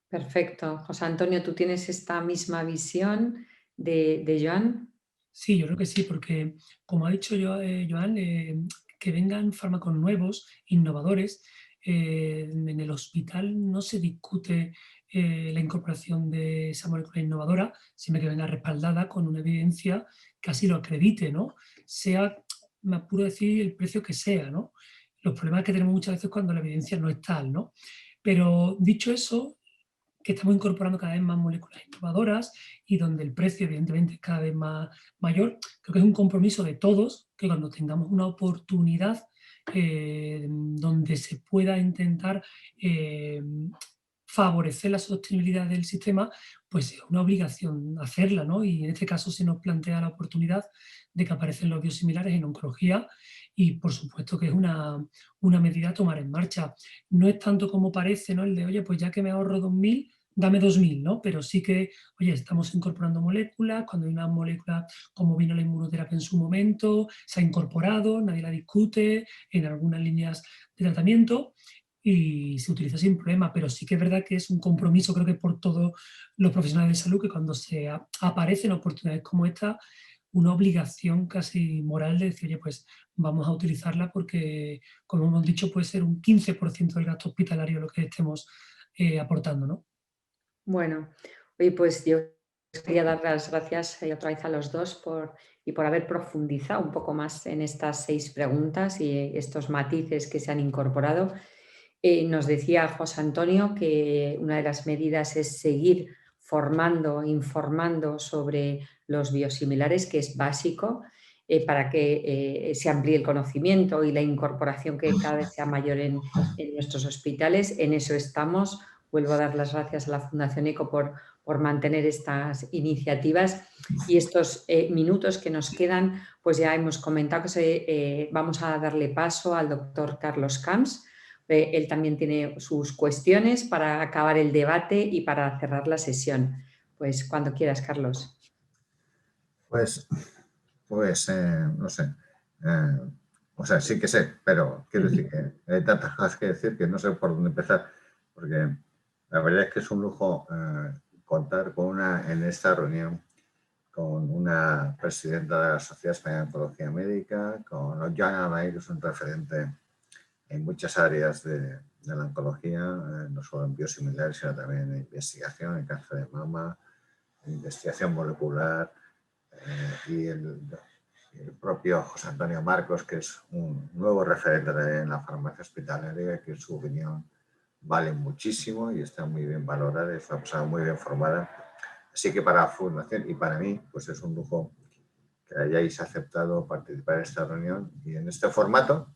Perfecto. José Antonio, ¿tú tienes esta misma visión de Joan? Sí, yo creo que sí, porque como ha dicho Joan, que vengan fármacos nuevos, innovadores, en el hospital no se discute la incorporación de esa molécula innovadora, siempre que venga respaldada con una evidencia que así lo acredite, ¿no? Sea, me apuro a decir, el precio que sea, ¿no? Los problemas que tenemos muchas veces cuando la evidencia no es tal, ¿no? Pero dicho eso, que estamos incorporando cada vez más moléculas innovadoras y donde el precio evidentemente es cada vez más mayor, creo que es un compromiso de todos que cuando tengamos una oportunidad donde se pueda intentar favorecer la sostenibilidad del sistema, pues es una obligación hacerla, ¿no? Y en este caso se nos plantea la oportunidad de que aparecen los biosimilares en oncología y por supuesto que es una medida a tomar en marcha. No es tanto como parece, ¿no? El de, oye, pues ya que me ahorro 2.000, dame 2.000, ¿no? Pero sí que, oye, estamos incorporando moléculas, cuando hay una molécula como vino la inmunoterapia en su momento, se ha incorporado, nadie la discute en algunas líneas de tratamiento y se utiliza sin problema, pero sí que es verdad que es un compromiso, creo que por todos los profesionales de salud, que cuando se aparecen oportunidades como esta, una obligación casi moral de decir, oye, pues vamos a utilizarla porque, como hemos dicho, puede ser un 15% del gasto hospitalario lo que estemos aportando, ¿no? Bueno, oye, pues yo quería dar las gracias otra vez a los dos por haber profundizado un poco más en estas 6 preguntas y estos matices que se han incorporado. Nos decía José Antonio que una de las medidas es seguir formando, informando sobre los biosimilares, que es básico para que se amplíe el conocimiento y la incorporación que cada vez sea mayor en nuestros hospitales. En eso estamos. Vuelvo a dar las gracias a la Fundación ECO por mantener estas iniciativas y estos minutos que nos quedan, pues ya hemos comentado que vamos a darle paso al doctor Carlos Camps. Él también tiene sus cuestiones para acabar el debate y para cerrar la sesión. Pues cuando quieras, Carlos. Pues no sé. O sea, sí que sé, pero quiero decir que hay tantas cosas que decir que no sé por dónde empezar, porque la verdad es que es un lujo contar en esta reunión con una presidenta de la Sociedad Española de Oncología Médica, con Joan Amay, que es un referente en muchas áreas de la oncología, no solo en biosimilares, sino también en investigación, en cáncer de mama, en investigación molecular, y el propio José Antonio Marcos, que es un nuevo referente en la farmacia hospitalaria, que en su opinión vale muchísimo y está muy bien valorada, es una persona muy bien formada. Así que para la Fundación y para mí, pues es un lujo que hayáis aceptado participar en esta reunión y en este formato,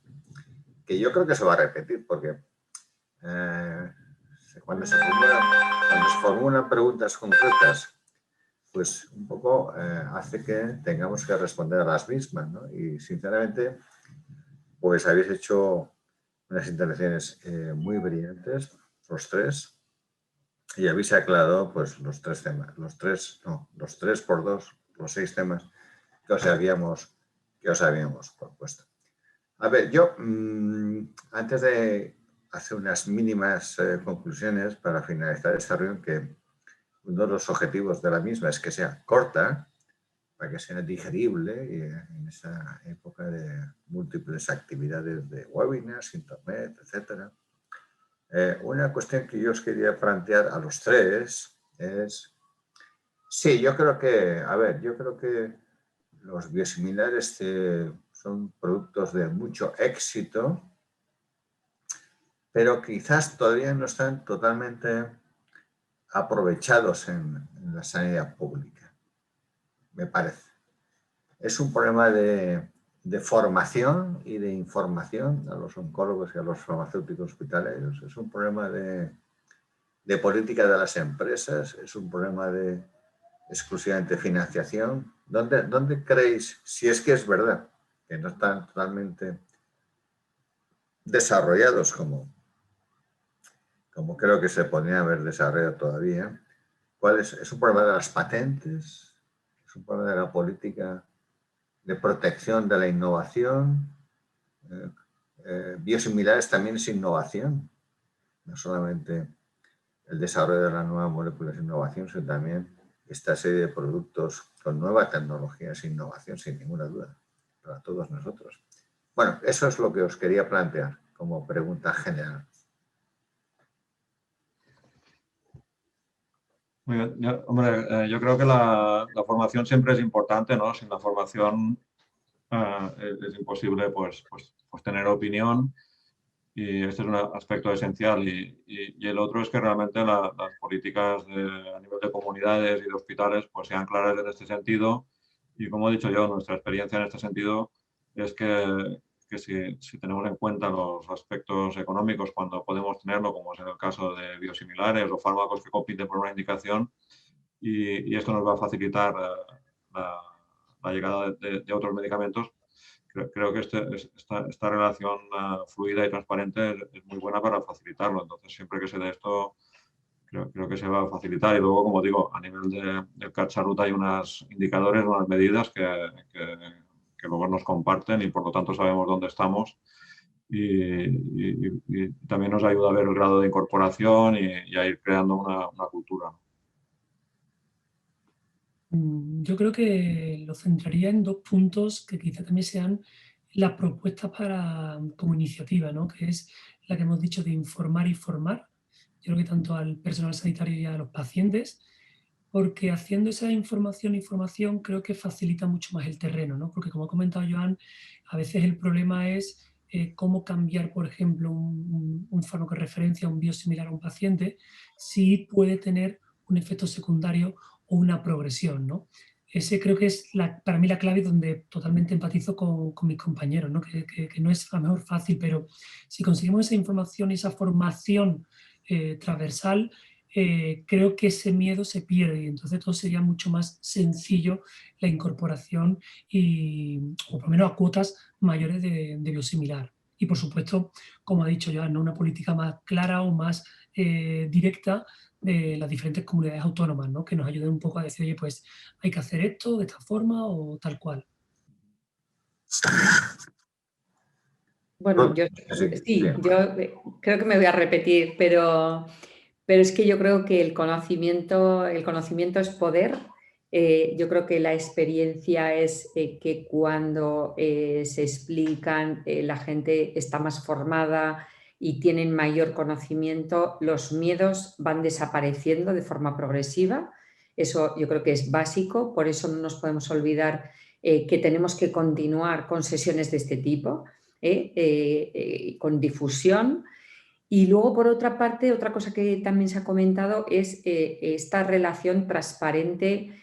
que yo creo que se va a repetir, porque cuando se formulan preguntas concretas, pues un poco hace que tengamos que responder a las mismas, ¿no? Y sinceramente, pues habéis hecho unas intervenciones muy brillantes, los tres, y habéis aclarado pues los 3 temas, los 3 por 2, los 6 temas que os habíamos propuesto. A ver, yo antes de hacer unas mínimas conclusiones para finalizar esta reunión, que uno de los objetivos de la misma es que sea corta, para que sea digerible en esa época de múltiples actividades de webinars, internet, etc. Una cuestión que yo os quería plantear a los 3 es, sí, yo creo que los biosimilares son productos de mucho éxito, pero quizás todavía no están totalmente aprovechados en la sanidad pública, me parece. Es un problema de formación y de información a los oncólogos y a los farmacéuticos hospitalarios. Es un problema de política de las empresas, es un problema de exclusivamente financiación. ¿Dónde creéis, si es que es verdad, que no están totalmente desarrollados como creo que se podría haber desarrollado todavía? ¿Es un problema de las patentes? ¿Es un problema de la política de protección de la innovación? Biosimilares también es innovación, no solamente el desarrollo de las nuevas moléculas de innovación, sino también esta serie de productos con nueva tecnología es innovación, sin ninguna duda, para todos nosotros. Bueno, eso es lo que os quería plantear como pregunta general. Muy bien. Yo creo que la formación siempre es importante, ¿no? Sin la formación es imposible pues tener opinión, y este es un aspecto esencial. Y el otro es que realmente las políticas a nivel de comunidades y de hospitales pues sean claras en este sentido. Y como he dicho yo, nuestra experiencia en este sentido es que si tenemos en cuenta los aspectos económicos cuando podemos tenerlo, como es en el caso de biosimilares o fármacos que compiten por una indicación, y esto nos va a facilitar la llegada de otros medicamentos, creo que esta relación fluida y transparente es muy buena para facilitarlo. Entonces, siempre que se dé esto, creo que se va a facilitar. Y luego, como digo, a nivel del CAT-Salud hay unos indicadores, unas medidas que luego nos comparten, y por lo tanto sabemos dónde estamos. Y también nos ayuda a ver el grado de incorporación y a ir creando una cultura. Yo creo que lo centraría en 2 puntos que quizá también sean las propuestas como iniciativa, ¿no? Que es la que hemos dicho de informar y formar. Yo creo que tanto al personal sanitario y a los pacientes, porque haciendo esa información creo que facilita mucho más el terreno, ¿no? Porque como ha comentado Joan, a veces el problema es cómo cambiar, por ejemplo, un fármaco de referencia, un biosimilar a un paciente, si puede tener un efecto secundario o una progresión, ¿no? Ese creo que es para mí la clave donde totalmente empatizo con mis compañeros, ¿no? Que no es a lo mejor fácil, pero si conseguimos esa información y esa formación transversal, creo que ese miedo se pierde y entonces todo sería mucho más sencillo la incorporación o por lo menos a cuotas mayores de biosimilar. Y por supuesto, como ha dicho Joan, ¿no? Una política más clara o más directa de las diferentes comunidades autónomas, ¿no? Que nos ayuden un poco a decir, oye, pues hay que hacer esto de esta forma o tal cual. Bueno, yo creo que me voy a repetir, pero es que yo creo que el conocimiento es poder. Yo creo que la experiencia es que cuando se explican, la gente está más formada y tienen mayor conocimiento, los miedos van desapareciendo de forma progresiva. Eso yo creo que es básico, por eso no nos podemos olvidar que tenemos que continuar con sesiones de este tipo, con difusión. Y luego, por otra parte, otra cosa que también se ha comentado es esta relación transparente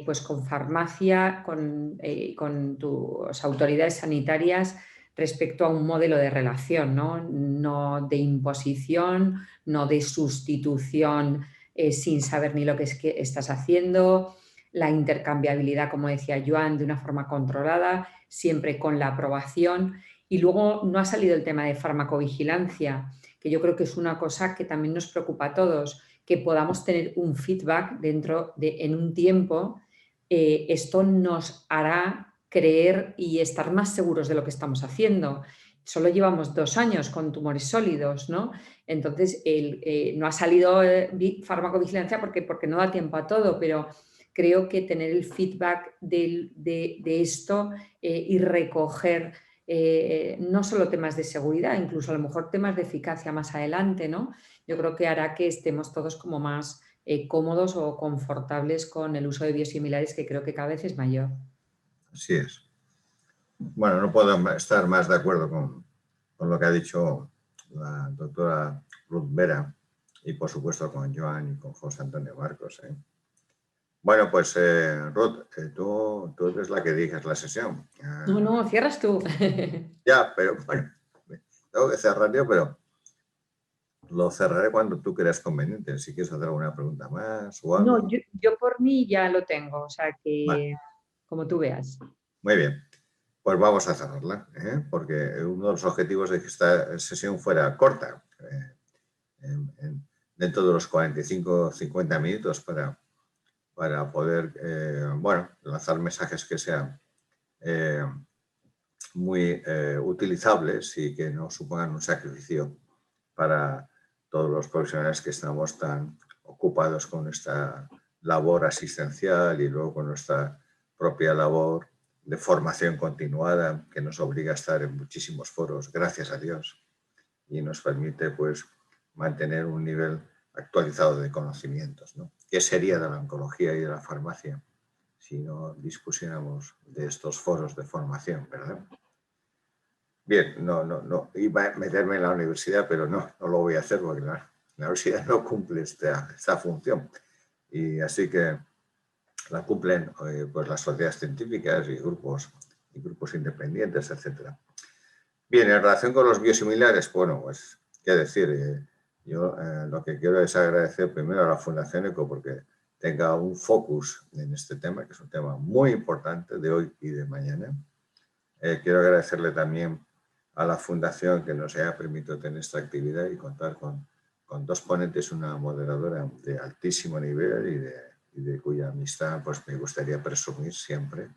pues con farmacia, con tus autoridades sanitarias respecto a un modelo de relación, no de imposición, no de sustitución sin saber ni lo que estás haciendo, la intercambiabilidad, como decía Joan, de una forma controlada, siempre con la aprobación. Y luego no ha salido el tema de farmacovigilancia, que yo creo que es una cosa que también nos preocupa a todos, que podamos tener un feedback en un tiempo. Esto nos hará creer y estar más seguros de lo que estamos haciendo. Solo llevamos 2 años con tumores sólidos, ¿no? Entonces, no ha salido farmacovigilancia porque no da tiempo a todo, pero creo que tener el feedback de esto y recoger no solo temas de seguridad, incluso a lo mejor temas de eficacia más adelante, ¿no? Yo creo que hará que estemos todos como más cómodos o confortables con el uso de biosimilares, que creo que cada vez es mayor. Así es. Bueno, no puedo estar más de acuerdo con lo que ha dicho la doctora Ruth Vera y, por supuesto, con Joan y con José Antonio Marcos. Bueno, pues Ruth, tú eres la que dices la sesión. No, cierras tú. Ya, pero bueno, tengo que cerrar yo, pero lo cerraré cuando tú creas conveniente. Si quieres hacer alguna pregunta más o algo. No, yo por mí ya lo tengo, o sea que Vale. como tú veas. Muy bien, pues vamos a cerrarla, porque uno de los objetivos de que esta sesión fuera corta, dentro de los 45-50 minutos para poder, bueno, lanzar mensajes que sean muy utilizables y que no supongan un sacrificio para todos los profesionales que estamos tan ocupados con esta labor asistencial y luego con nuestra propia labor de formación continuada que nos obliga a estar en muchísimos foros, gracias a Dios, y nos permite pues mantener un nivel actualizado de conocimientos, ¿no? ¿Qué sería de la oncología y de la farmacia si no dispusiéramos de estos foros de formación, verdad? Bien, no iba a meterme en la universidad, pero no lo voy a hacer porque la universidad no cumple esta función. Y así que la cumplen pues las sociedades científicas y grupos independientes, etc. Bien, en relación con los biosimilares, bueno, pues qué decir, yo lo que quiero es agradecer primero a la Fundación ECO porque tenga un focus en este tema, que es un tema muy importante de hoy y de mañana. Quiero agradecerle también a la Fundación que nos haya permitido tener esta actividad y contar con 2 ponentes, una moderadora de altísimo nivel y de cuya amistad pues me gustaría presumir siempre.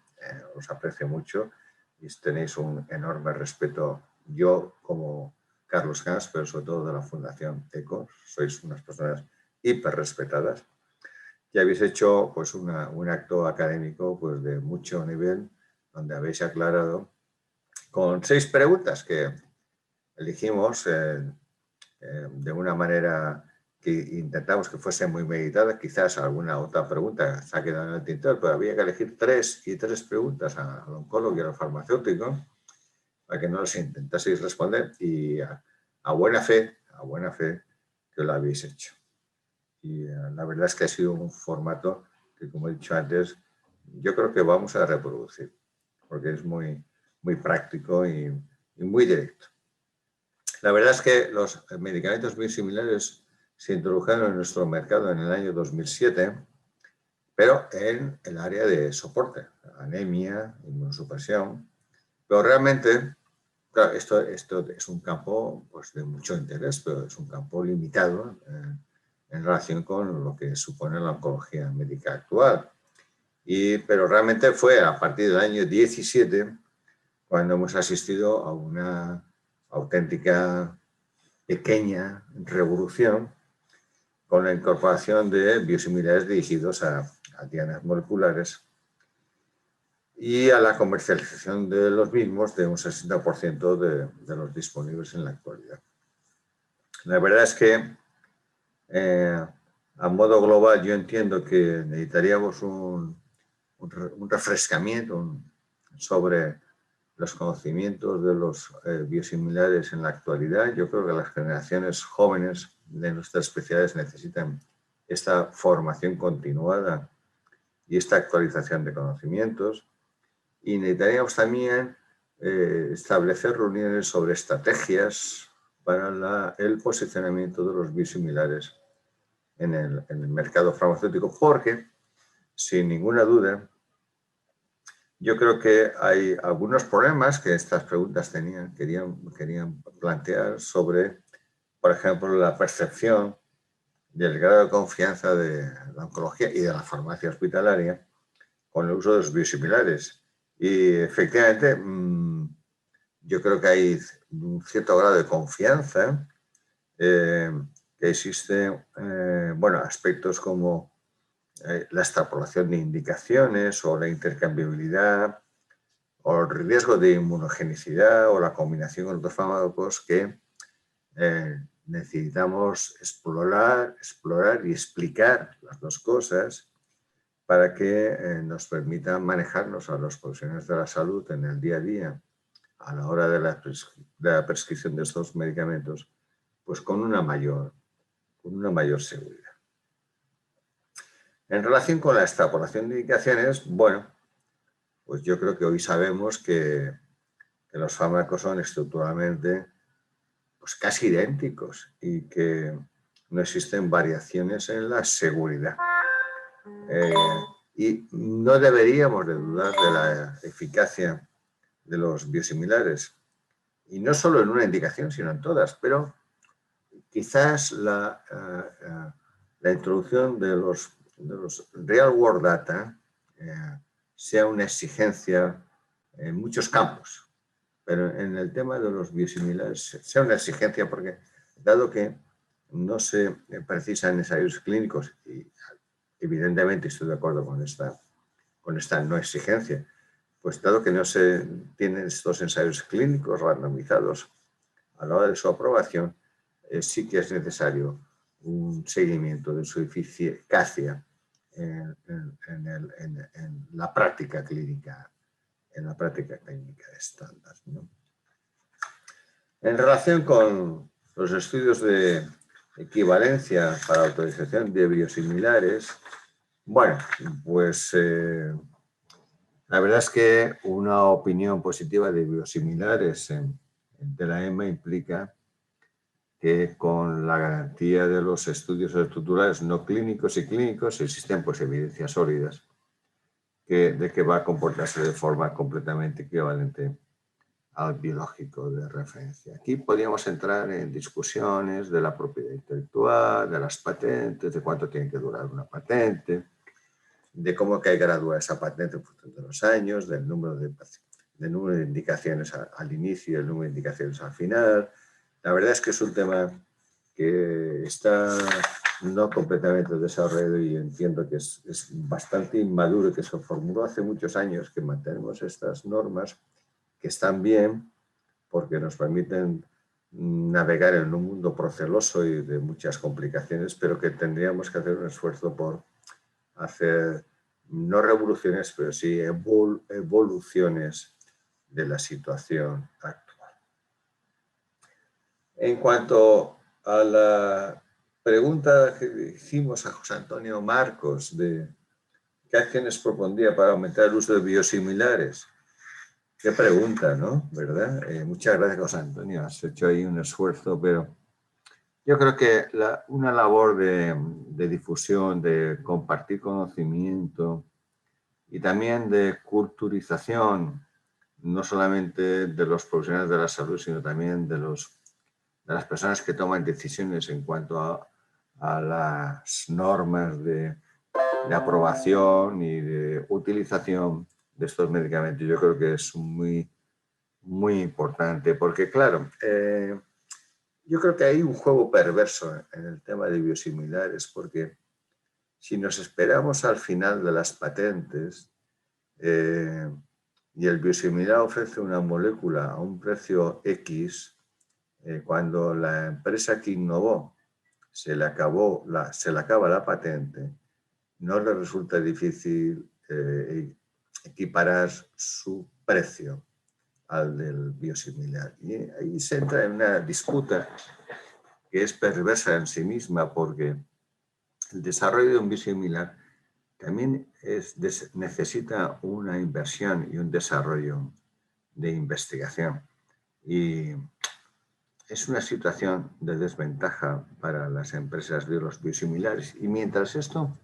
Os aprecio mucho y tenéis un enorme respeto, yo como Carlos Camps, pero sobre todo de la Fundación ECO. Sois unas personas hiper respetadas y habéis hecho pues un acto académico pues de mucho nivel, donde habéis aclarado con 6 preguntas que elegimos de una manera que intentamos que fuese muy meditada. Quizás alguna otra pregunta se ha quedado en el tintero, pero había que elegir tres preguntas al oncólogo y al farmacéutico para que no los intentaseis responder, y a buena fe que lo habéis hecho. Y la verdad es que ha sido un formato que, como he dicho antes, yo creo que vamos a reproducir, porque es muy, muy práctico y muy directo. La verdad es que los medicamentos biosimilares se introdujeron en nuestro mercado en el año 2007, pero en el área de soporte, anemia, inmunosupresión. Pero realmente, claro, esto es un campo, pues, de mucho interés, pero es un campo limitado en relación con lo que supone la oncología médica actual. Pero realmente fue a partir del año 17 cuando hemos asistido a una auténtica pequeña revolución con la incorporación de biosimilares dirigidos a dianas moleculares y a la comercialización de los mismos de un 60% de los disponibles en la actualidad. La verdad es que a modo global yo entiendo que necesitaríamos un refrescamiento sobre los conocimientos de los biosimilares en la actualidad. Yo creo que las generaciones jóvenes de nuestras especialidades necesitan esta formación continuada y esta actualización de conocimientos. Y necesitaríamos también establecer reuniones sobre estrategias para el posicionamiento de los biosimilares en el mercado farmacéutico, porque, sin ninguna duda, yo creo que hay algunos problemas que estas preguntas querían plantear sobre, por ejemplo, la percepción del grado de confianza de la oncología y de la farmacia hospitalaria con el uso de los biosimilares. Y efectivamente, yo creo que hay un cierto grado de confianza, que existen aspectos como la extrapolación de indicaciones o la intercambiabilidad o el riesgo de inmunogenicidad o la combinación con otros fármacos que necesitamos explorar y explicar las dos cosas para que nos permitan manejarnos a los profesionales de la salud en el día a día a la hora de la prescripción de estos medicamentos, pues con una mayor seguridad. En relación con la extrapolación de indicaciones, bueno, pues yo creo que hoy sabemos que los fármacos son estructuralmente, pues, casi idénticos y que no existen variaciones en la seguridad. Y no deberíamos de dudar de la eficacia de los biosimilares, y no solo en una indicación, sino en todas, pero quizás la introducción de los real world data sea una exigencia en muchos campos, pero en el tema de los biosimilares sea una exigencia porque, dado que no se precisan ensayos clínicos, y evidentemente estoy de acuerdo con esta no exigencia, pues dado que no se tienen estos ensayos clínicos randomizados a la hora de su aprobación, sí que es necesario un seguimiento de su eficacia en la práctica clínica, estándar, ¿no? En relación con los estudios de equivalencia para autorización de biosimilares, bueno, pues la verdad es que una opinión positiva de biosimilares de la EMA implica que con la garantía de los estudios estructurales no clínicos y clínicos existen, pues, evidencias sólidas de que va a comportarse de forma completamente equivalente al biológico de referencia. Aquí podríamos entrar en discusiones de la propiedad intelectual, de las patentes, de cuánto tiene que durar una patente, de cómo que hay que graduar esa patente en función de los años, del número de indicaciones al inicio y el número de indicaciones al final. La verdad es que es un tema que está no completamente desarrollado y entiendo que es bastante inmaduro, que se formuló hace muchos años, que mantenemos estas normas que están bien porque nos permiten navegar en un mundo proceloso y de muchas complicaciones, pero que tendríamos que hacer un esfuerzo por hacer, no revoluciones, pero sí evoluciones de la situación actual. En cuanto a la pregunta que hicimos a José Antonio Marcos de qué acciones propondría para aumentar el uso de biosimilares, qué pregunta, ¿no? ¿Verdad? Muchas gracias, José Antonio. Has hecho ahí un esfuerzo, pero yo creo que una labor de difusión, de compartir conocimiento y también de culturización, no solamente de los profesionales de la salud, sino también de las personas que toman decisiones en cuanto a las normas de aprobación y de utilización de estos medicamentos. Yo creo que es muy, muy importante porque, claro, yo creo que hay un juego perverso en el tema de biosimilares porque si nos esperamos al final de las patentes y el biosimilar ofrece una molécula a un precio X, cuando la empresa que innovó se le acaba la patente, no le resulta difícil equiparar su precio al del biosimilar. Y ahí se entra en una disputa que es perversa en sí misma porque el desarrollo de un biosimilar también necesita una inversión y un desarrollo de investigación. Y es una situación de desventaja para las empresas de los biosimilares. Y mientras esto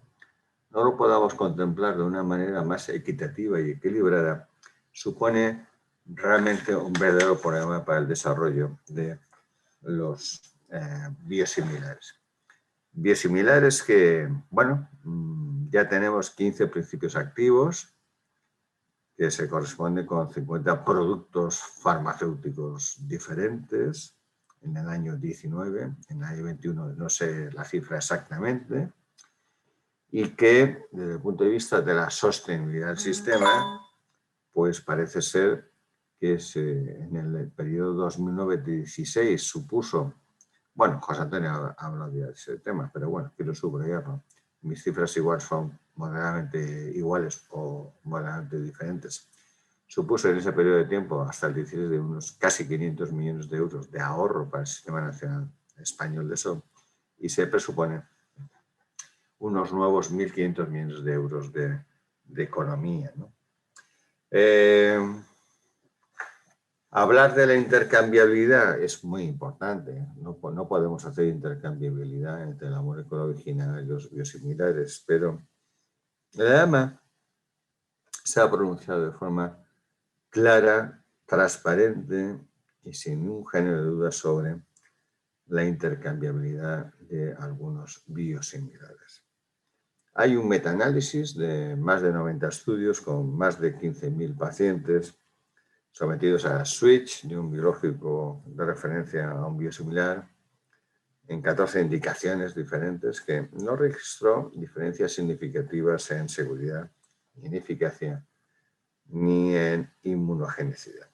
no lo podamos contemplar de una manera más equitativa y equilibrada, supone realmente un verdadero problema para el desarrollo de los biosimilares. Biosimilares que, bueno, ya tenemos 15 principios activos que se corresponden con 50 productos farmacéuticos diferentes en el año 19, en el año 21 no sé la cifra exactamente, y que desde el punto de vista de la sostenibilidad del sistema, pues parece ser que en el periodo 2009-16 supuso, bueno, José Antonio ha hablado de ese tema, pero bueno, quiero subrayarlo. Mis cifras igual son moderadamente iguales o moderadamente diferentes. Supuso en ese periodo de tiempo, hasta el 16, de unos casi 500 millones de euros de ahorro para el Sistema Nacional Español de Salud y se presupone unos nuevos 1.500 millones de euros de economía, ¿no? Hablar de la intercambiabilidad es muy importante. No podemos hacer intercambiabilidad entre la molécula original y los biosimilares, pero la EMA se ha pronunciado de forma clara, transparente y sin ningún género de duda sobre la intercambiabilidad de algunos biosimilares. Hay un metaanálisis de más de 90 estudios con más de 15.000 pacientes sometidos a switch de un biológico de referencia a un biosimilar en 14 indicaciones diferentes que no registró diferencias significativas en seguridad, ni en eficacia, ni en inmunogenicidad.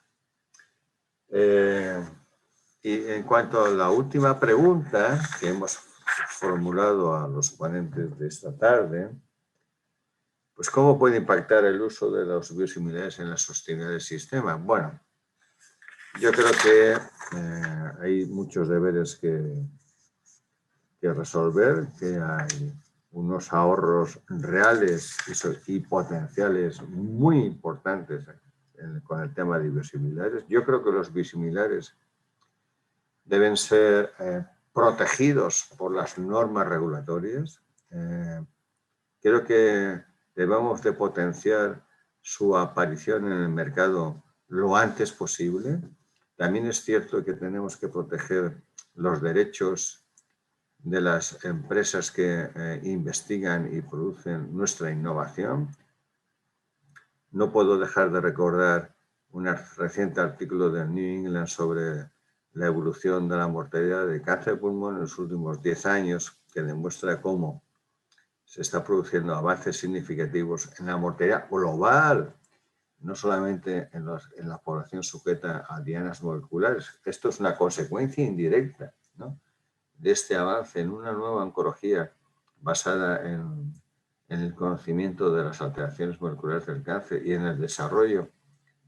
Y en cuanto a la última pregunta que hemos formulado a los ponentes de esta tarde, pues ¿cómo puede impactar el uso de los biosimilares en la sostenibilidad del sistema? Bueno, yo creo que hay muchos deberes que resolver, que hay unos ahorros reales y potenciales muy importantes con el tema de biosimilares. Yo creo que los biosimilares deben ser protegidos por las normas regulatorias. Creo que debemos de potenciar su aparición en el mercado lo antes posible. También es cierto que tenemos que proteger los derechos de las empresas que investigan y producen nuestra innovación. No puedo dejar de recordar un reciente artículo del New England sobre la evolución de la mortalidad de cáncer de pulmón en los últimos 10 años, que demuestra cómo se está produciendo avances significativos en la mortalidad global no solamente en la población sujeta a dianas moleculares. Esto es una consecuencia indirecta, ¿no?, de este avance en una nueva oncología basada en el conocimiento de las alteraciones moleculares del cáncer y en el desarrollo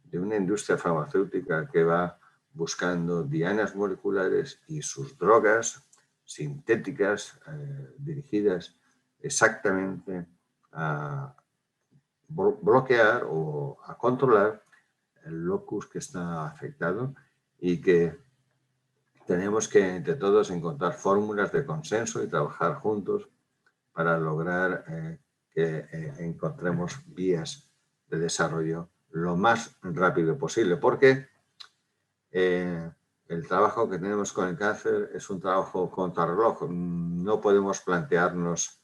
de una industria farmacéutica que va buscando dianas moleculares y sus drogas sintéticas dirigidas exactamente a bloquear o a controlar el locus que está afectado, y que tenemos que entre todos encontrar fórmulas de consenso y trabajar juntos para lograr que encontremos vías de desarrollo lo más rápido posible, porque el trabajo que tenemos con el cáncer es un trabajo contrarreloj. No podemos plantearnos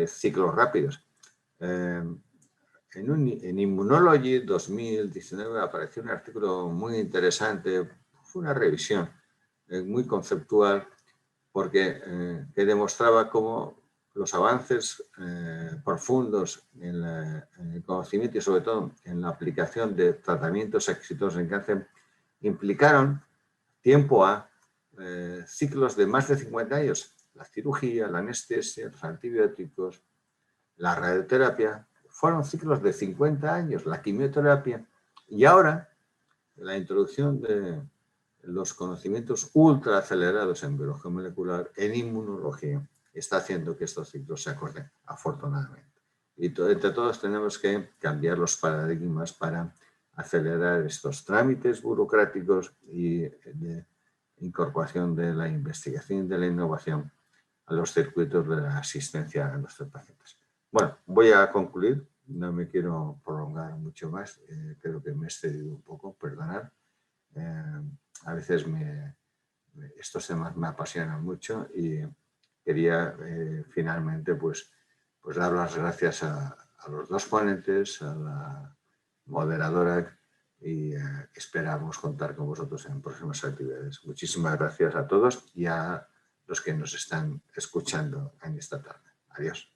ciclos rápidos. En Immunology 2019 apareció un artículo muy interesante, fue una revisión muy conceptual, porque que demostraba cómo los avances profundos en el conocimiento y sobre todo en la aplicación de tratamientos exitosos en cáncer implicaron tiempo a ciclos de más de 50 años. La cirugía, la anestesia, los antibióticos, la radioterapia, fueron ciclos de 50 años, la quimioterapia, y ahora la introducción de los conocimientos ultra acelerados en biología molecular, en inmunología, está haciendo que estos ciclos se acorten, afortunadamente. Y entre todos tenemos que cambiar los paradigmas para acelerar estos trámites burocráticos y de incorporación de la investigación y de la innovación a los circuitos de la asistencia a nuestros pacientes. Bueno, voy a concluir, no me quiero prolongar mucho más, creo que me he excedido un poco, perdonad. A veces estos temas me apasionan mucho y quería finalmente pues dar las gracias a los dos ponentes, a la moderadora, y esperamos contar con vosotros en próximas actividades. Muchísimas gracias a todos y a los que nos están escuchando en esta tarde. Adiós.